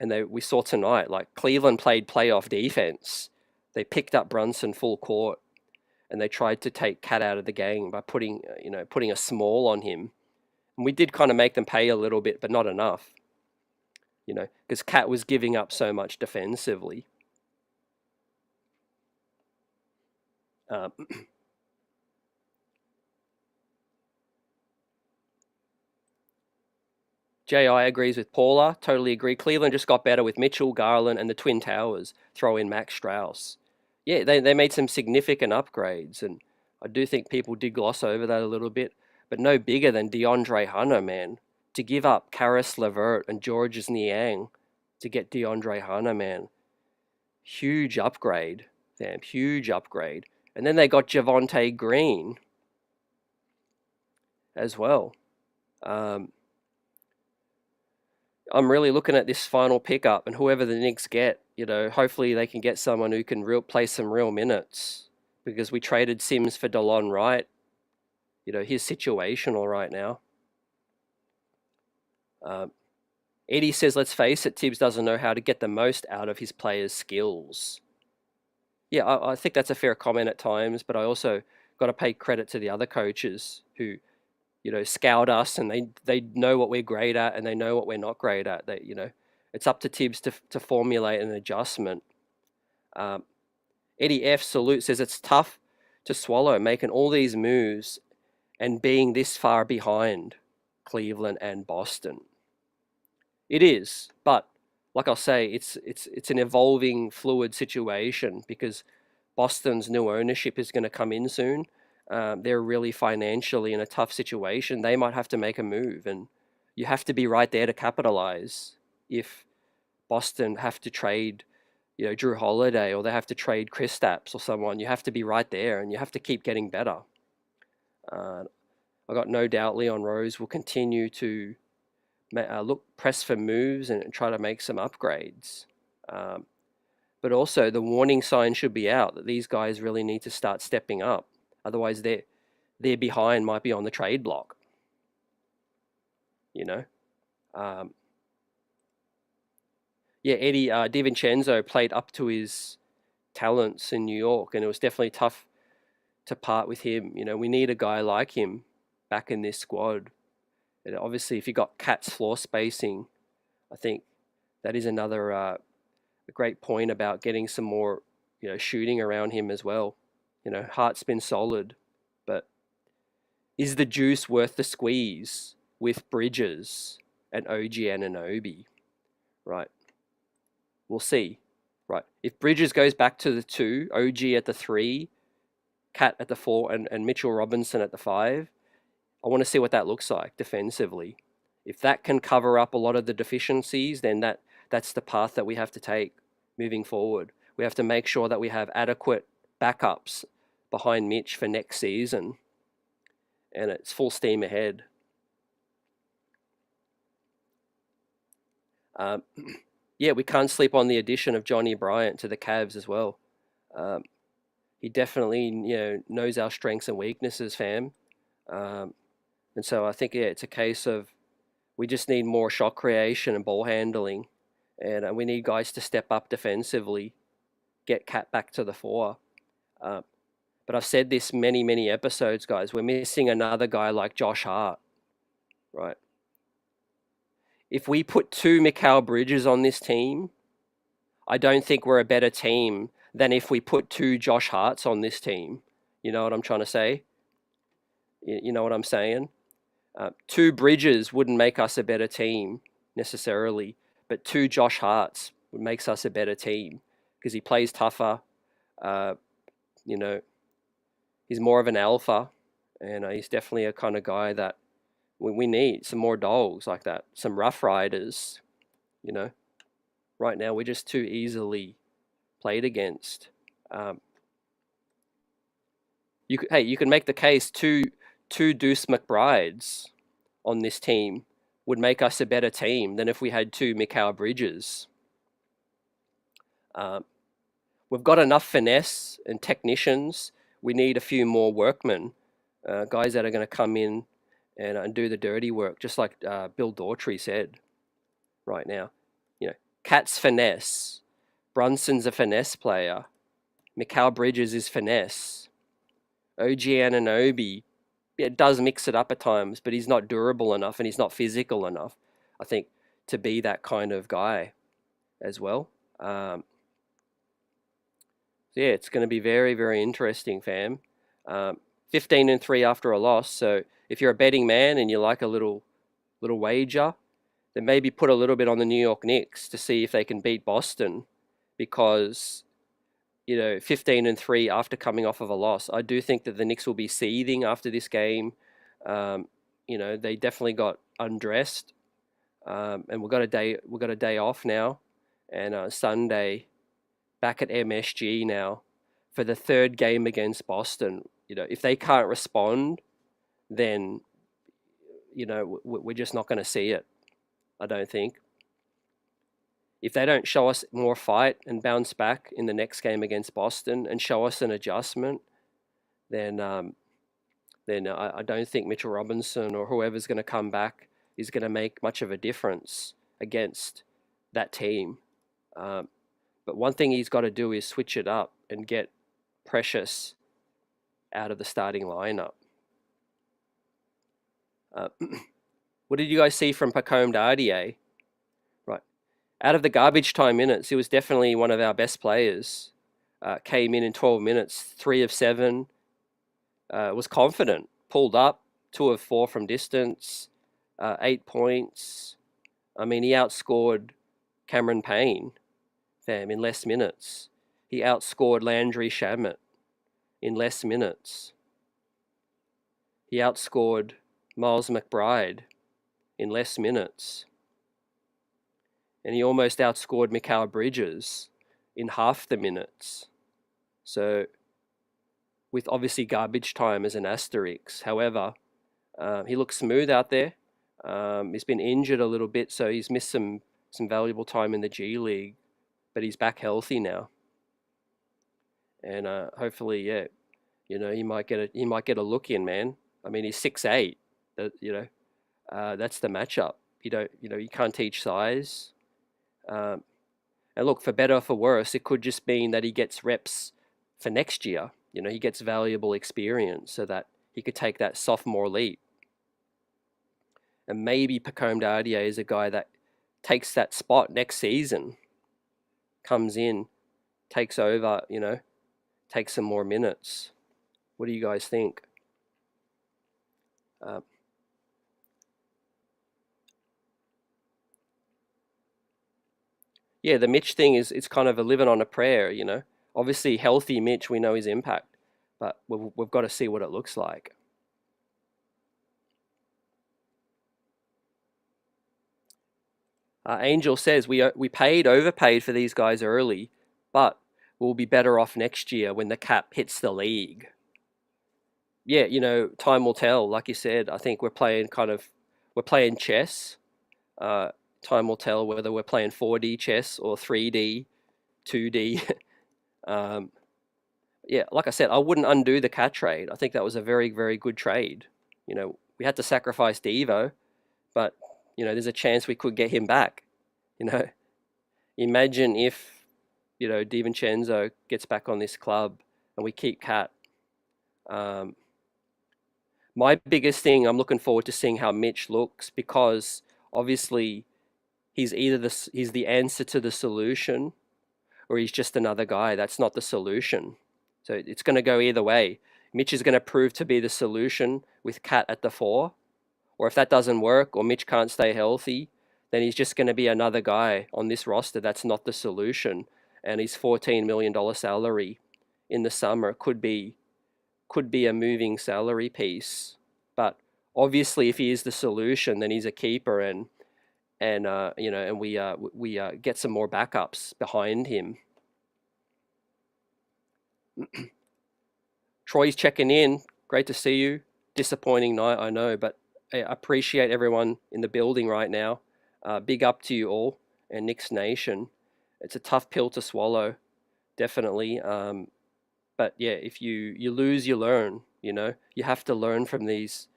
and we saw tonight, like Cleveland played playoff defense. They picked up Brunson full court, and they tried to take Cat out of the game by putting a small on him. And we did kind of make them pay a little bit, but not enough. Because Cat was giving up so much defensively. J.I. agrees with Paula. Totally agree. Cleveland just got better with Mitchell, Garland, and the Twin Towers. Throw in Max Strauss. Yeah, they made some significant upgrades, and I do think people did gloss over that a little bit, but no bigger than DeAndre Hunter, man. To give up Karis LeVert and Georges Niang to get DeAndre Hunter, man. Huge upgrade, damn, huge upgrade. And then they got Javonte Green as well. I'm really looking at this final pickup, and whoever the Knicks get, hopefully they can get someone who can play some real minutes, because we traded Sims for DeLon Wright. He's situational right now. Eddie says, let's face it, Tibbs doesn't know how to get the most out of his players' skills. Yeah, I think that's a fair comment at times, but I also got to pay credit to the other coaches who scout us, and they know what we're great at, and they know what we're not great at. It's up to Tibbs to formulate an adjustment. Eddie F. Salute says it's tough to swallow making all these moves and being this far behind Cleveland and Boston. It is, but like I'll say, it's an evolving, fluid situation, because Boston's new ownership is going to come in soon. They're really financially in a tough situation. They might have to make a move, and you have to be right there to capitalize. If Boston have to trade, Drew Holiday, or they have to trade Kristaps or someone, you have to be right there, and you have to keep getting better. I got no doubt Leon Rose will continue to press for moves and try to make some upgrades. But also the warning sign should be out that these guys really need to start stepping up. Otherwise, their behind might be on the trade block. Yeah, Eddie DiVincenzo played up to his talents in New York, and it was definitely tough to part with him. We need a guy like him back in this squad. And obviously, if you got Cat's floor spacing, I think that is another a great point about getting some more, shooting around him as well. Hart's been solid, but is the juice worth the squeeze with Bridges and OG Anunoby? Right. We'll see. Right. If Bridges goes back to the 2, OG at the 3, Cat at the 4, and Mitchell Robinson at the 5, I want to see what that looks like defensively. If that can cover up a lot of the deficiencies, then that's the path that we have to take moving forward. We have to make sure that we have adequate backups behind Mitch for next season, and it's full steam ahead. Yeah, we can't sleep on the addition of Johnny Bryant to the Cavs as well. He definitely knows our strengths and weaknesses, fam. And so I think it's a case of we just need more shot creation and ball handling, and we need guys to step up defensively, get Cat back to the 4. But I've said this many episodes, guys. We're missing another guy like Josh Hart, right? If we put 2 Mikal Bridges on this team, I don't think we're a better team than if we put 2 Josh Harts on this team. You know what I'm trying to say? You know what I'm saying? 2 Bridges wouldn't make us a better team necessarily, but 2 Josh Harts would makes us a better team, because he plays tougher. He's more of an alpha, and he's definitely a kind of guy that we need. Some more dogs like that, some rough riders. Right now we're just too easily played against. You can make the case two Deuce McBrides on this team would make us a better team than if we had 2 Mikal Bridges. We've got enough finesse and technicians. We need a few more workmen, guys that are going to come in and do the dirty work, just like Bill Daughtry said right now. Cat's finesse. Brunson's a finesse player. Mikal Bridges is finesse. OG Anunoby, does mix it up at times, but he's not durable enough and he's not physical enough, I think, to be that kind of guy as well. It's going to be very, very interesting, fam. 15-3 after a loss. So if you're a betting man and you like a little wager, then maybe put a little bit on the New York Knicks to see if they can beat Boston, because 15-3 after coming off of a loss, I do think that the Knicks will be seething after this game. They definitely got undressed, and we've got a day off now, and Sunday back at MSG now for the third game against Boston. If they can't respond, then we're just not going to see it, I don't think. If they don't show us more fight and bounce back in the next game against Boston and show us an adjustment, then I don't think Mitchell Robinson or whoever's going to come back is going to make much of a difference against that team. But one thing he's got to do is switch it up and get Precious out of the starting lineup. What did you guys see from Pacome Dardier? Right. Out of the garbage time minutes, he was definitely one of our best players. Came in 12 minutes, 3 of 7. Was confident, pulled up, 2 of 4 from distance, 8 points. I mean, he outscored Cameron Payne, fam, in less minutes. He outscored Landry Shamet in less minutes. He outscored Miles McBride in less minutes. And he almost outscored Mikal Bridges in half the minutes. So, with obviously garbage time as an asterisk. However, he looks smooth out there. He's been injured a little bit, so he's missed some valuable time in the G League, but he's back healthy now. And hopefully, he might get a look in, man. I mean, he's 6'8". That's the matchup. You can't teach size. And look, for better or for worse, it could just mean that he gets reps for next year. He gets valuable experience so that he could take that sophomore leap. And maybe Pacome Dardier is a guy that takes that spot next season, comes in, takes over, takes some more minutes. What do you guys think? The Mitch thing it's kind of a living on a prayer, Obviously, healthy Mitch, we know his impact, but we've got to see what it looks like. Angel says we overpaid for these guys early, but we'll be better off next year when the cap hits the league. Yeah, time will tell. Like you said, I think we're playing chess. Time will tell whether we're playing 4D chess or 3D, 2D. Like I said, I wouldn't undo the cat trade. I think that was a very, very good trade. We had to sacrifice Devo, but there's a chance we could get him back. Imagine if DiVincenzo gets back on this club and we keep Cat. My biggest thing, I'm looking forward to seeing how Mitch looks, because obviously he's the answer to the solution, or he's just another guy. That's not the solution. So it's going to go either way. Mitch is going to prove to be the solution with Cat at the 4, or if that doesn't work, or Mitch can't stay healthy, then he's just going to be another guy on this roster that's not the solution. And his $14 million salary in the summer could be a moving salary piece. But obviously, if he is the solution, then he's a keeper, and we get some more backups behind him. Troy's checking in. Great to see you. Disappointing night, I know, but I appreciate everyone in the building right now. Big up to you all and Knicks Nation. It's a tough pill to swallow, definitely. But yeah, if you lose, you learn. You have to learn from these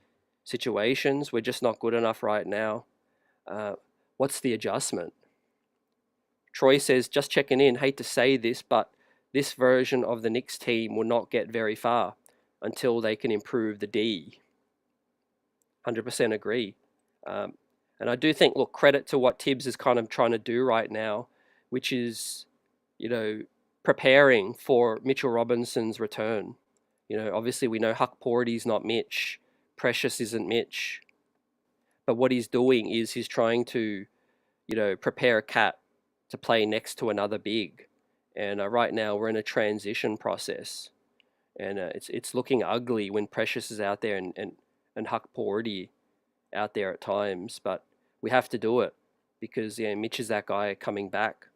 situations. We're just not good enough right now. What's the adjustment? Troy says, just checking in, hate to say this, but this version of the Knicks team will not get very far until they can improve the D. 100% agree. And I do think, look, credit to what Tibbs is kind of trying to do right now, which is, preparing for Mitchell Robinson's return. Obviously we know Huck Porty's not Mitch. Precious isn't Mitch. But what he's doing is he's trying to, prepare Cat to play next to another big. And right now we're in a transition process. And it's looking ugly when Precious is out there and Huck Porty out there at times. But we have to do it because, Mitch is that guy coming back.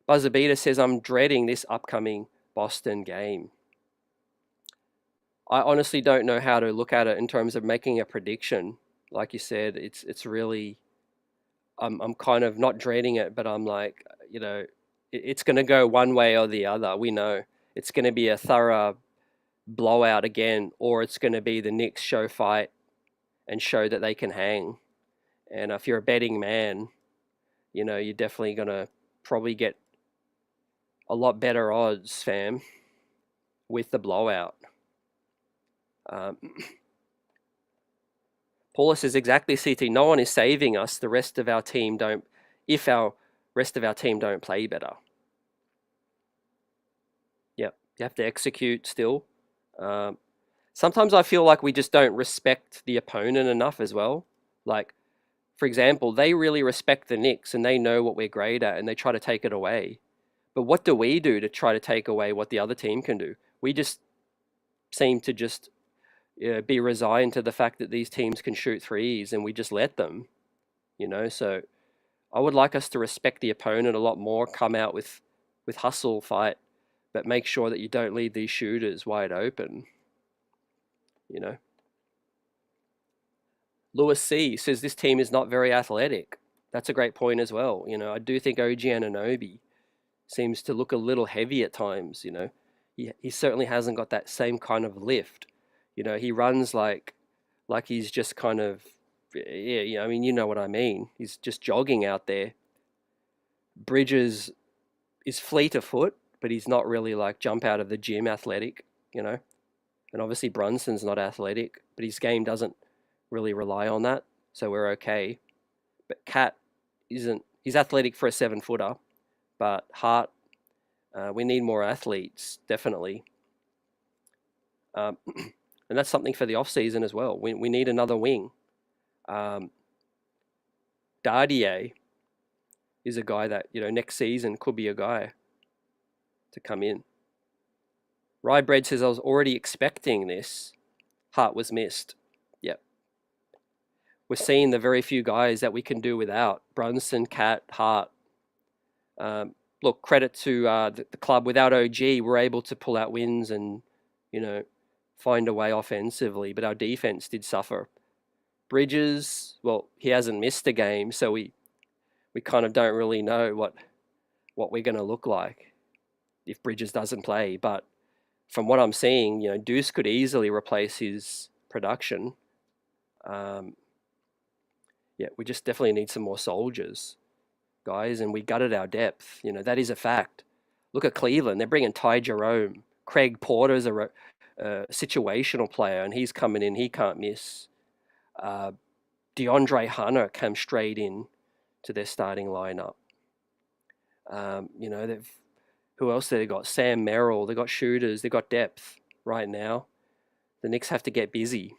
Buzzabita says, I'm dreading this upcoming Boston game. I honestly don't know how to look at it in terms of making a prediction. Like you said, it's really, I'm kind of not dreading it, but I'm like, it's going to go one way or the other. We know it's going to be a thorough blowout again, or it's going to be the Knicks show fight and show that they can hang. And if you're a betting man, you're definitely going to probably get a lot better odds, fam, with the blowout. Paula says, exactly, CT. No one is saving us. The rest of our team don't. If our rest of our team don't play better. Yep, you have to execute still. Sometimes I feel like we just don't respect the opponent enough as well. Like, for example, they really respect the Knicks and they know what we're great at and they try to take it away. But what do we do to try to take away what the other team can do? We just seem to just be resigned to the fact that these teams can shoot threes and we just let them, So I would like us to respect the opponent a lot more, come out with hustle, fight, but make sure that you don't leave these shooters wide open, Lewis C. says this team is not very athletic. That's a great point as well. I do think OG Anunoby seems to look a little heavy at times, He certainly hasn't got that same kind of lift. He runs like he's just kind of, I mean, you know what I mean. He's just jogging out there. Bridges is fleet of foot, but he's not really like jump out of the gym athletic, And obviously Brunson's not athletic, but his game doesn't really rely on that, so we're okay. But Cat isn't, he's athletic for a 7-footer, but Hart, we need more athletes, definitely. And that's something for the off-season as well. We need another wing. Dardier is a guy that, next season could be a guy to come in. Rye Bread says, I was already expecting this. Hart was missed. Yep. We're seeing the very few guys that we can do without. Brunson, Cat, Hart. Look, credit to the club. Without OG, we're able to pull out wins and, find a way offensively, but our defense did suffer. Bridges, well, he hasn't missed a game, so we kind of don't really know what we're going to look like if Bridges doesn't play. But from what I'm seeing, Deuce could easily replace his production. Yeah, we just definitely need some more soldiers, guys, and we gutted our depth. That is a fact. Look at Cleveland. They're bringing Ty Jerome. Craig Porter's a situational player, and he's coming in. He can't miss. DeAndre Hunter came straight in to their starting lineup. Who else they got? Sam Merrill. They got shooters. They got depth right now. The Knicks have to get busy.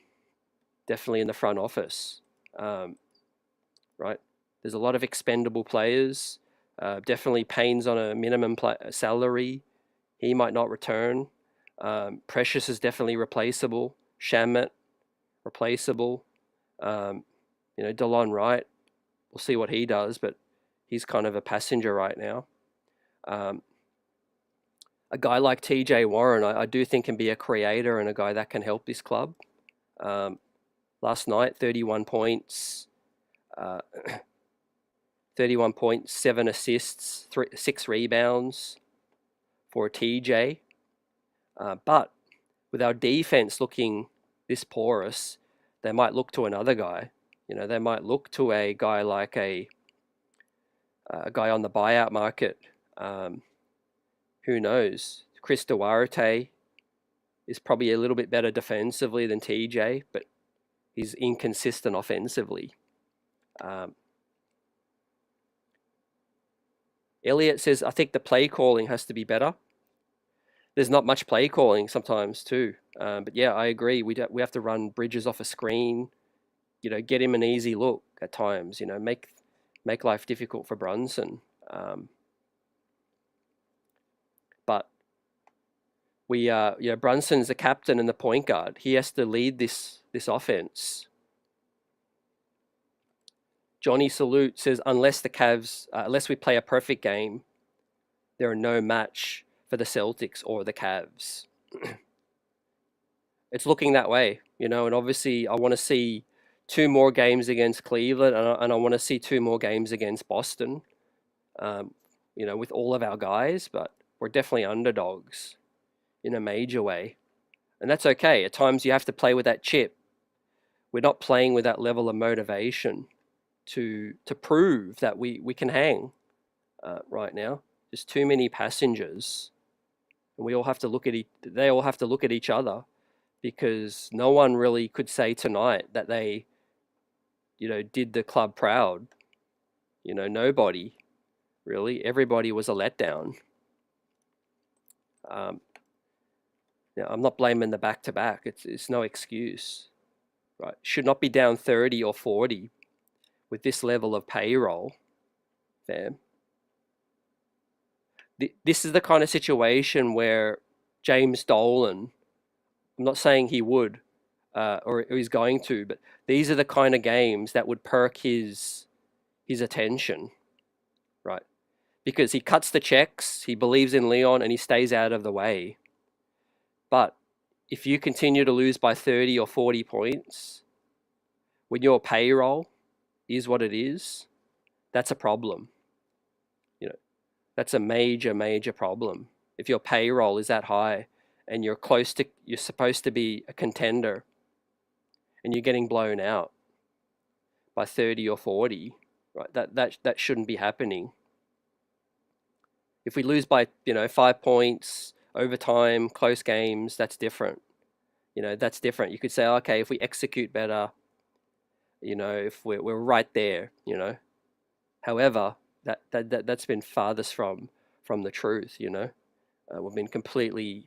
Definitely in the front office. Right? There's a lot of expendable players. Definitely Payne's on a minimum salary. He might not return. Precious is definitely replaceable. Shamet, replaceable. DeLon Wright, we'll see what he does, but he's kind of a passenger right now. A guy like TJ Warren, I do think can be a creator and a guy that can help this club. Last night, 31 points, 31 points, 7 assists, 6 rebounds for TJ. But with our defense looking this porous, they might look to another guy. They might look to a guy like a guy on the buyout market. Who knows? Chris Duarte is probably a little bit better defensively than TJ, but he's inconsistent offensively. Elliot says, I think the play calling has to be better. There's not much play calling sometimes too. But yeah, I agree. We have to run Bridges off a screen, get him an easy look at times, make life difficult for Brunson. But Brunson's the captain and the point guard. He has to lead this offense. Johnny Salute says, unless we play a perfect game, there are no match for the Celtics or the Cavs. It's looking that way, and obviously I want to see 2 more games against Cleveland, and I want to see 2 more games against Boston, with all of our guys, but we're definitely underdogs in a major way. And that's okay. At times you have to play with that chip. We're not playing with that level of motivation to prove that we can hang right now. There's too many passengers, and they all have to look at each other, because no one really could say tonight that they did the club proud. Nobody really. Everybody was a letdown. I'm not blaming the back-to-back. It's no excuse, right? Should not be down 30 or 40 with this level of payroll, fam. This is the kind of situation where James Dolan, I'm not saying he would, or he's going to, but these are the kind of games that would perk his attention, right? Because he cuts the checks, he believes in Leon, and he stays out of the way. But if you continue to lose by 30 or 40 points, when your payroll is what it is, that's a problem. That's a major, major problem. If your payroll is that high and you're supposed to be a contender, and you're getting blown out by 30 or 40, right? That shouldn't be happening. If we lose by 5 points, overtime, close games, that's different. That's different. You could say, okay, if we execute better, if we're right there, However, that's been farthest from the truth. We've been completely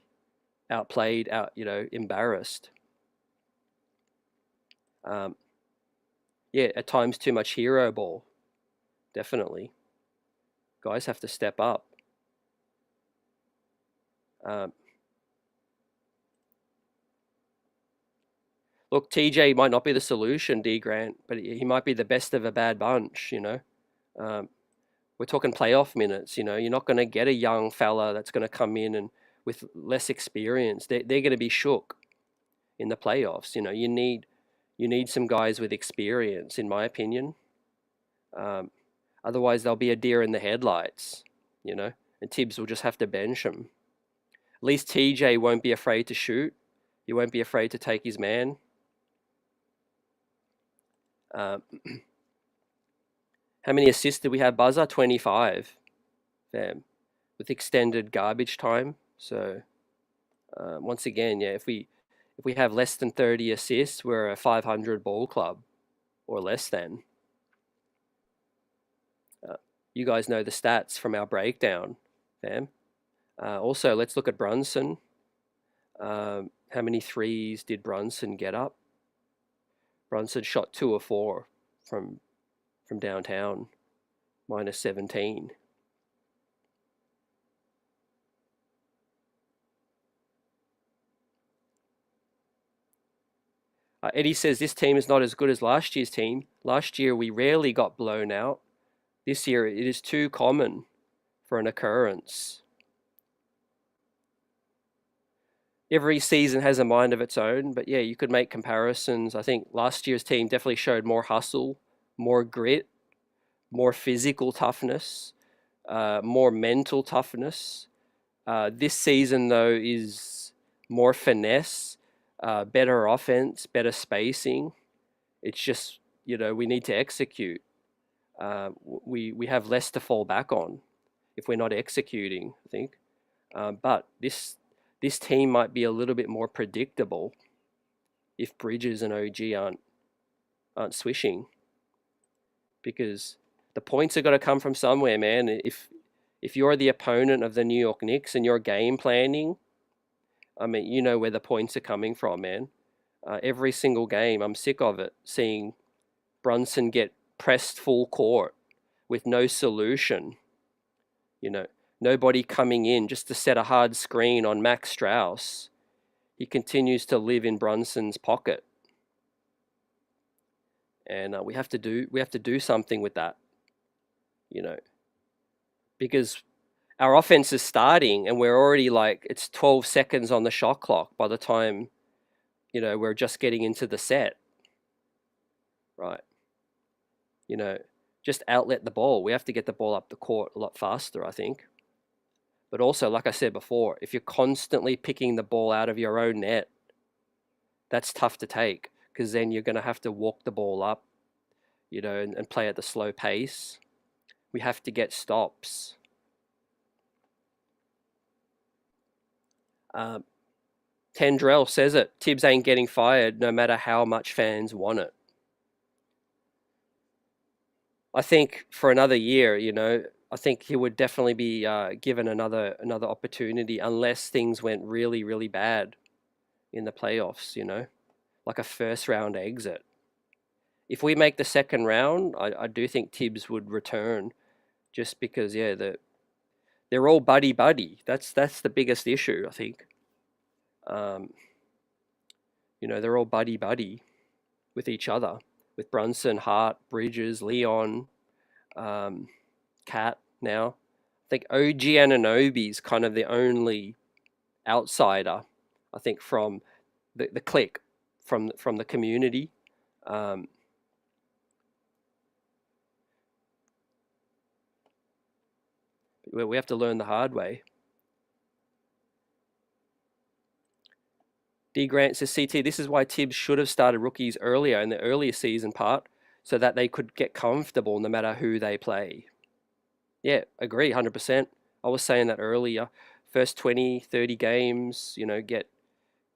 outplayed, embarrassed. At times too much hero ball. Definitely, guys have to step up. Look, TJ might not be the solution, D Grant, but he might be the best of a bad bunch. We're talking playoff minutes. You're not going to get a young fella that's going to come in and with less experience. They're going to be shook in the playoffs. You need some guys with experience, in my opinion. Otherwise, they'll be a deer in the headlights. And Tibbs will just have to bench him. At least TJ won't be afraid to shoot. He won't be afraid to take his man. How many assists did we have, Buzzer? 25, fam, with extended garbage time. So once again, if we have less than 30 assists, we're a 500 ball club or less than. You guys know the stats from our breakdown, fam. Also, let's look at Brunson. How many threes did Brunson get up? Brunson shot 2 or 4 from downtown, minus 17. Eddie says this team is not as good as last year's team. Last year we rarely got blown out. This year it is too common for an occurrence. Every season has a mind of its own, but yeah, you could make comparisons. I think last year's team definitely showed more hustle, more grit, more physical toughness, more mental toughness. This season, though, is more finesse, better offense, better spacing. It's just, we need to execute. We have less to fall back on if we're not executing, I think. But this team might be a little bit more predictable if Bridges and OG aren't swishing, because the points are got to come from somewhere, man. If you're the opponent of the New York Knicks and you're game planning, I mean, you know where the points are coming from, man. Every single game, I'm sick of it, seeing Brunson get pressed full court with no solution. Nobody coming in just to set a hard screen on Max Strauss. He continues to live in Brunson's pocket, and we have to do something with that, because our offense is starting and we're already like, it's 12 seconds on the shot clock by the time, we're just getting into the set, right? Just outlet the ball. We have to get the ball up the court a lot faster, I think. But also, like I said before, if you're constantly picking the ball out of your own net, that's tough to take, because then you're going to have to walk the ball up, and play at the slow pace. We have to get stops. Tendrell says it. Tibbs ain't getting fired no matter how much fans want it. I think for another year, I think he would definitely be given another opportunity, unless things went really, really bad in the playoffs, like a first round exit. If we make the second round, I do think Tibbs would return, just because, they're all buddy. That's the biggest issue, I think. They're all buddy with each other, with Brunson, Hart, Bridges, Leon, Cat now. I think OG Anunoby's kind of the only outsider, I think, from the clique, from the community. We have to learn the hard way. D. Grant says, CT, this is why Tibbs should have started rookies earlier in the earlier season part, so that they could get comfortable no matter who they play. Yeah, agree, 100%. I was saying that earlier. First 20, 30 games, get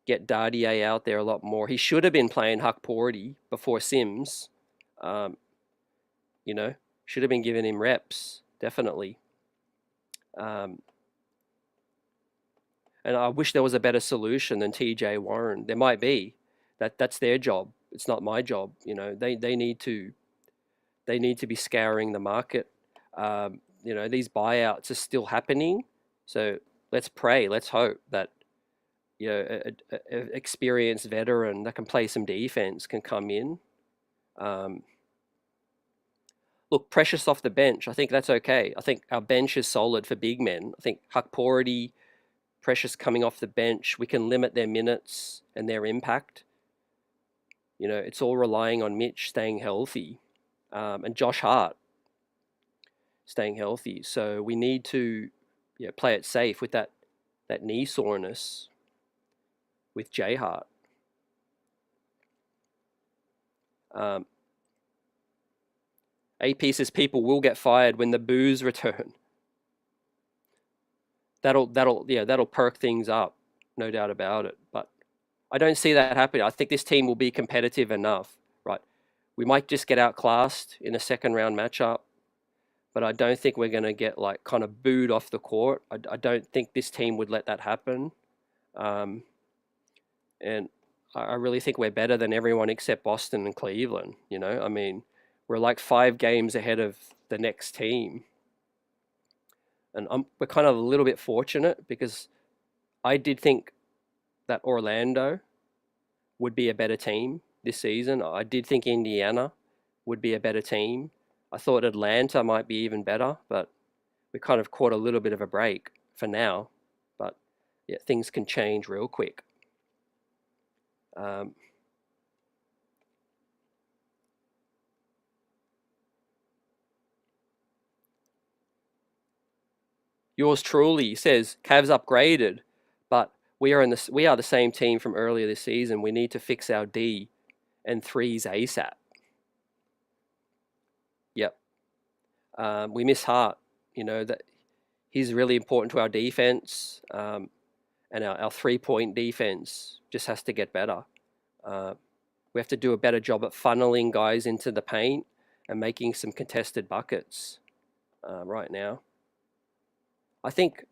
Dardier out there a lot more. He should have been playing Huck Porty before Sims. Should have been giving him reps, definitely. And I wish there was a better solution than TJ Warren. There might be. That's their job. It's not my job. They need to be scouring the market. These buyouts are still happening. So let's pray. Let's hope that an experienced veteran that can play some defense can come in. Look, Precious off the bench, I think that's okay. I think our bench is solid for big men. I think Huck Porty, Precious coming off the bench, we can limit their minutes and their impact. It's all relying on Mitch staying healthy, and Josh Hart staying healthy. So we need to play it safe with that knee soreness with J Hart. AP says people will get fired when the boos return. That'll perk things up, no doubt about it. But I don't see that happening. I think this team will be competitive enough, right? We might just get outclassed in a second round matchup, but I don't think we're going to get like kind of booed off the court. I don't think this team would let that happen. And I really think we're better than everyone except Boston and Cleveland. I mean, we're like 5 games ahead of the next team. And we're kind of a little bit fortunate, because I did think that Orlando would be a better team this season. I did think Indiana would be a better team. I thought Atlanta might be even better, but we kind of caught a little bit of a break for now. But yeah, things can change real quick. Yours truly says, Cavs upgraded, but we are the same team from earlier this season. We need to fix our D and threes ASAP. Yep. We miss Hart. That he's really important to our defense, and our 3-point defense just has to get better. We have to do a better job at funneling guys into the paint and making some contested buckets right now. I think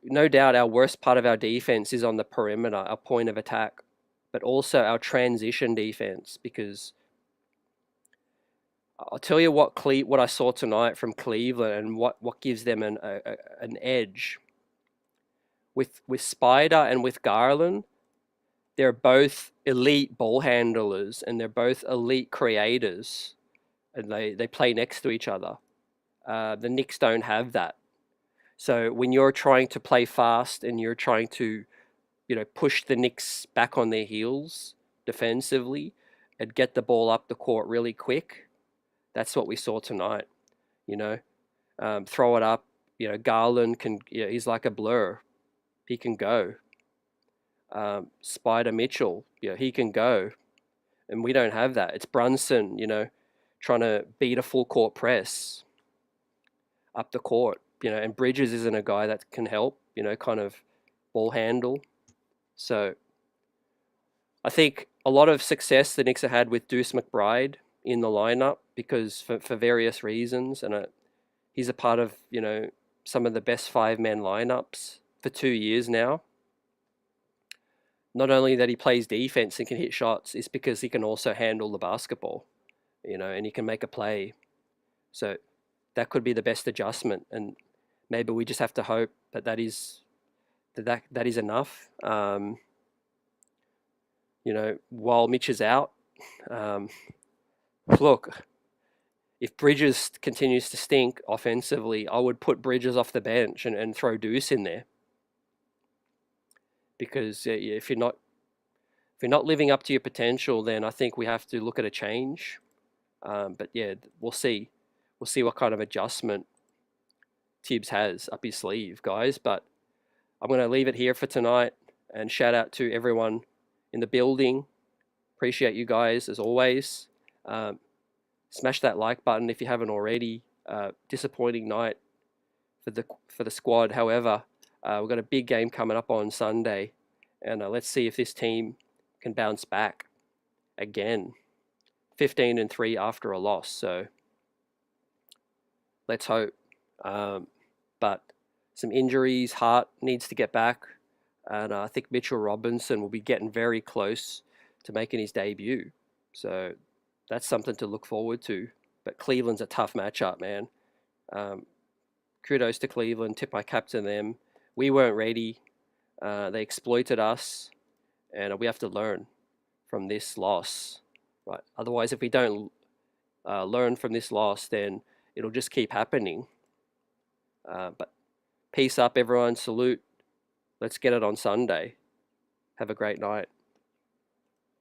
no doubt our worst part of our defense is on the perimeter, our point of attack, but also our transition defense, because I'll tell you what I saw tonight from Cleveland and what gives them an edge. With Spider and with Garland, they're both elite ball handlers and they're both elite creators, and they play next to each other. The Knicks don't have that. So when you're trying to play fast and you're trying to, push the Knicks back on their heels defensively and get the ball up the court really quick, that's what we saw tonight. Throw it up. Garland can. He's like a blur. He can go. Spider Mitchell, he can go, and we don't have that. It's Brunson, trying to beat a full court press up the court, and Bridges isn't a guy that can help, kind of ball handle. So I think a lot of success the Knicks have had with Deuce McBride in the lineup because for various reasons, and he's a part of, some of the best 5-man lineups for 2 years now. Not only that he plays defense and can hit shots, it's because he can also handle the basketball, and he can make a play. So that could be the best adjustment, and maybe we just have to hope that is enough. While Mitch is out, look, if Bridges continues to stink offensively, I would put Bridges off the bench and throw Deuce in there. Because if you're not living up to your potential, then I think we have to look at a change. But yeah, we'll see. We'll see what kind of adjustment Tibbs has up his sleeve, guys. But I'm going to leave it here for tonight. And shout out to everyone in the building. Appreciate you guys as always. Smash that like button if you haven't already. Disappointing night for the squad. However, we've got a big game coming up on Sunday, and let's see if this team can bounce back again. 15-3 after a loss, so let's hope. But some injuries. Hart needs to get back, and I think Mitchell Robinson will be getting very close to making his debut. So that's something to look forward to. But Cleveland's a tough matchup, man. Kudos to Cleveland. Tip my cap to them. We weren't ready. They exploited us, and we have to learn from this loss, right? Otherwise, if we don't learn from this loss, then it'll just keep happening. But peace up, everyone. Salute. Let's get it on Sunday. Have a great night.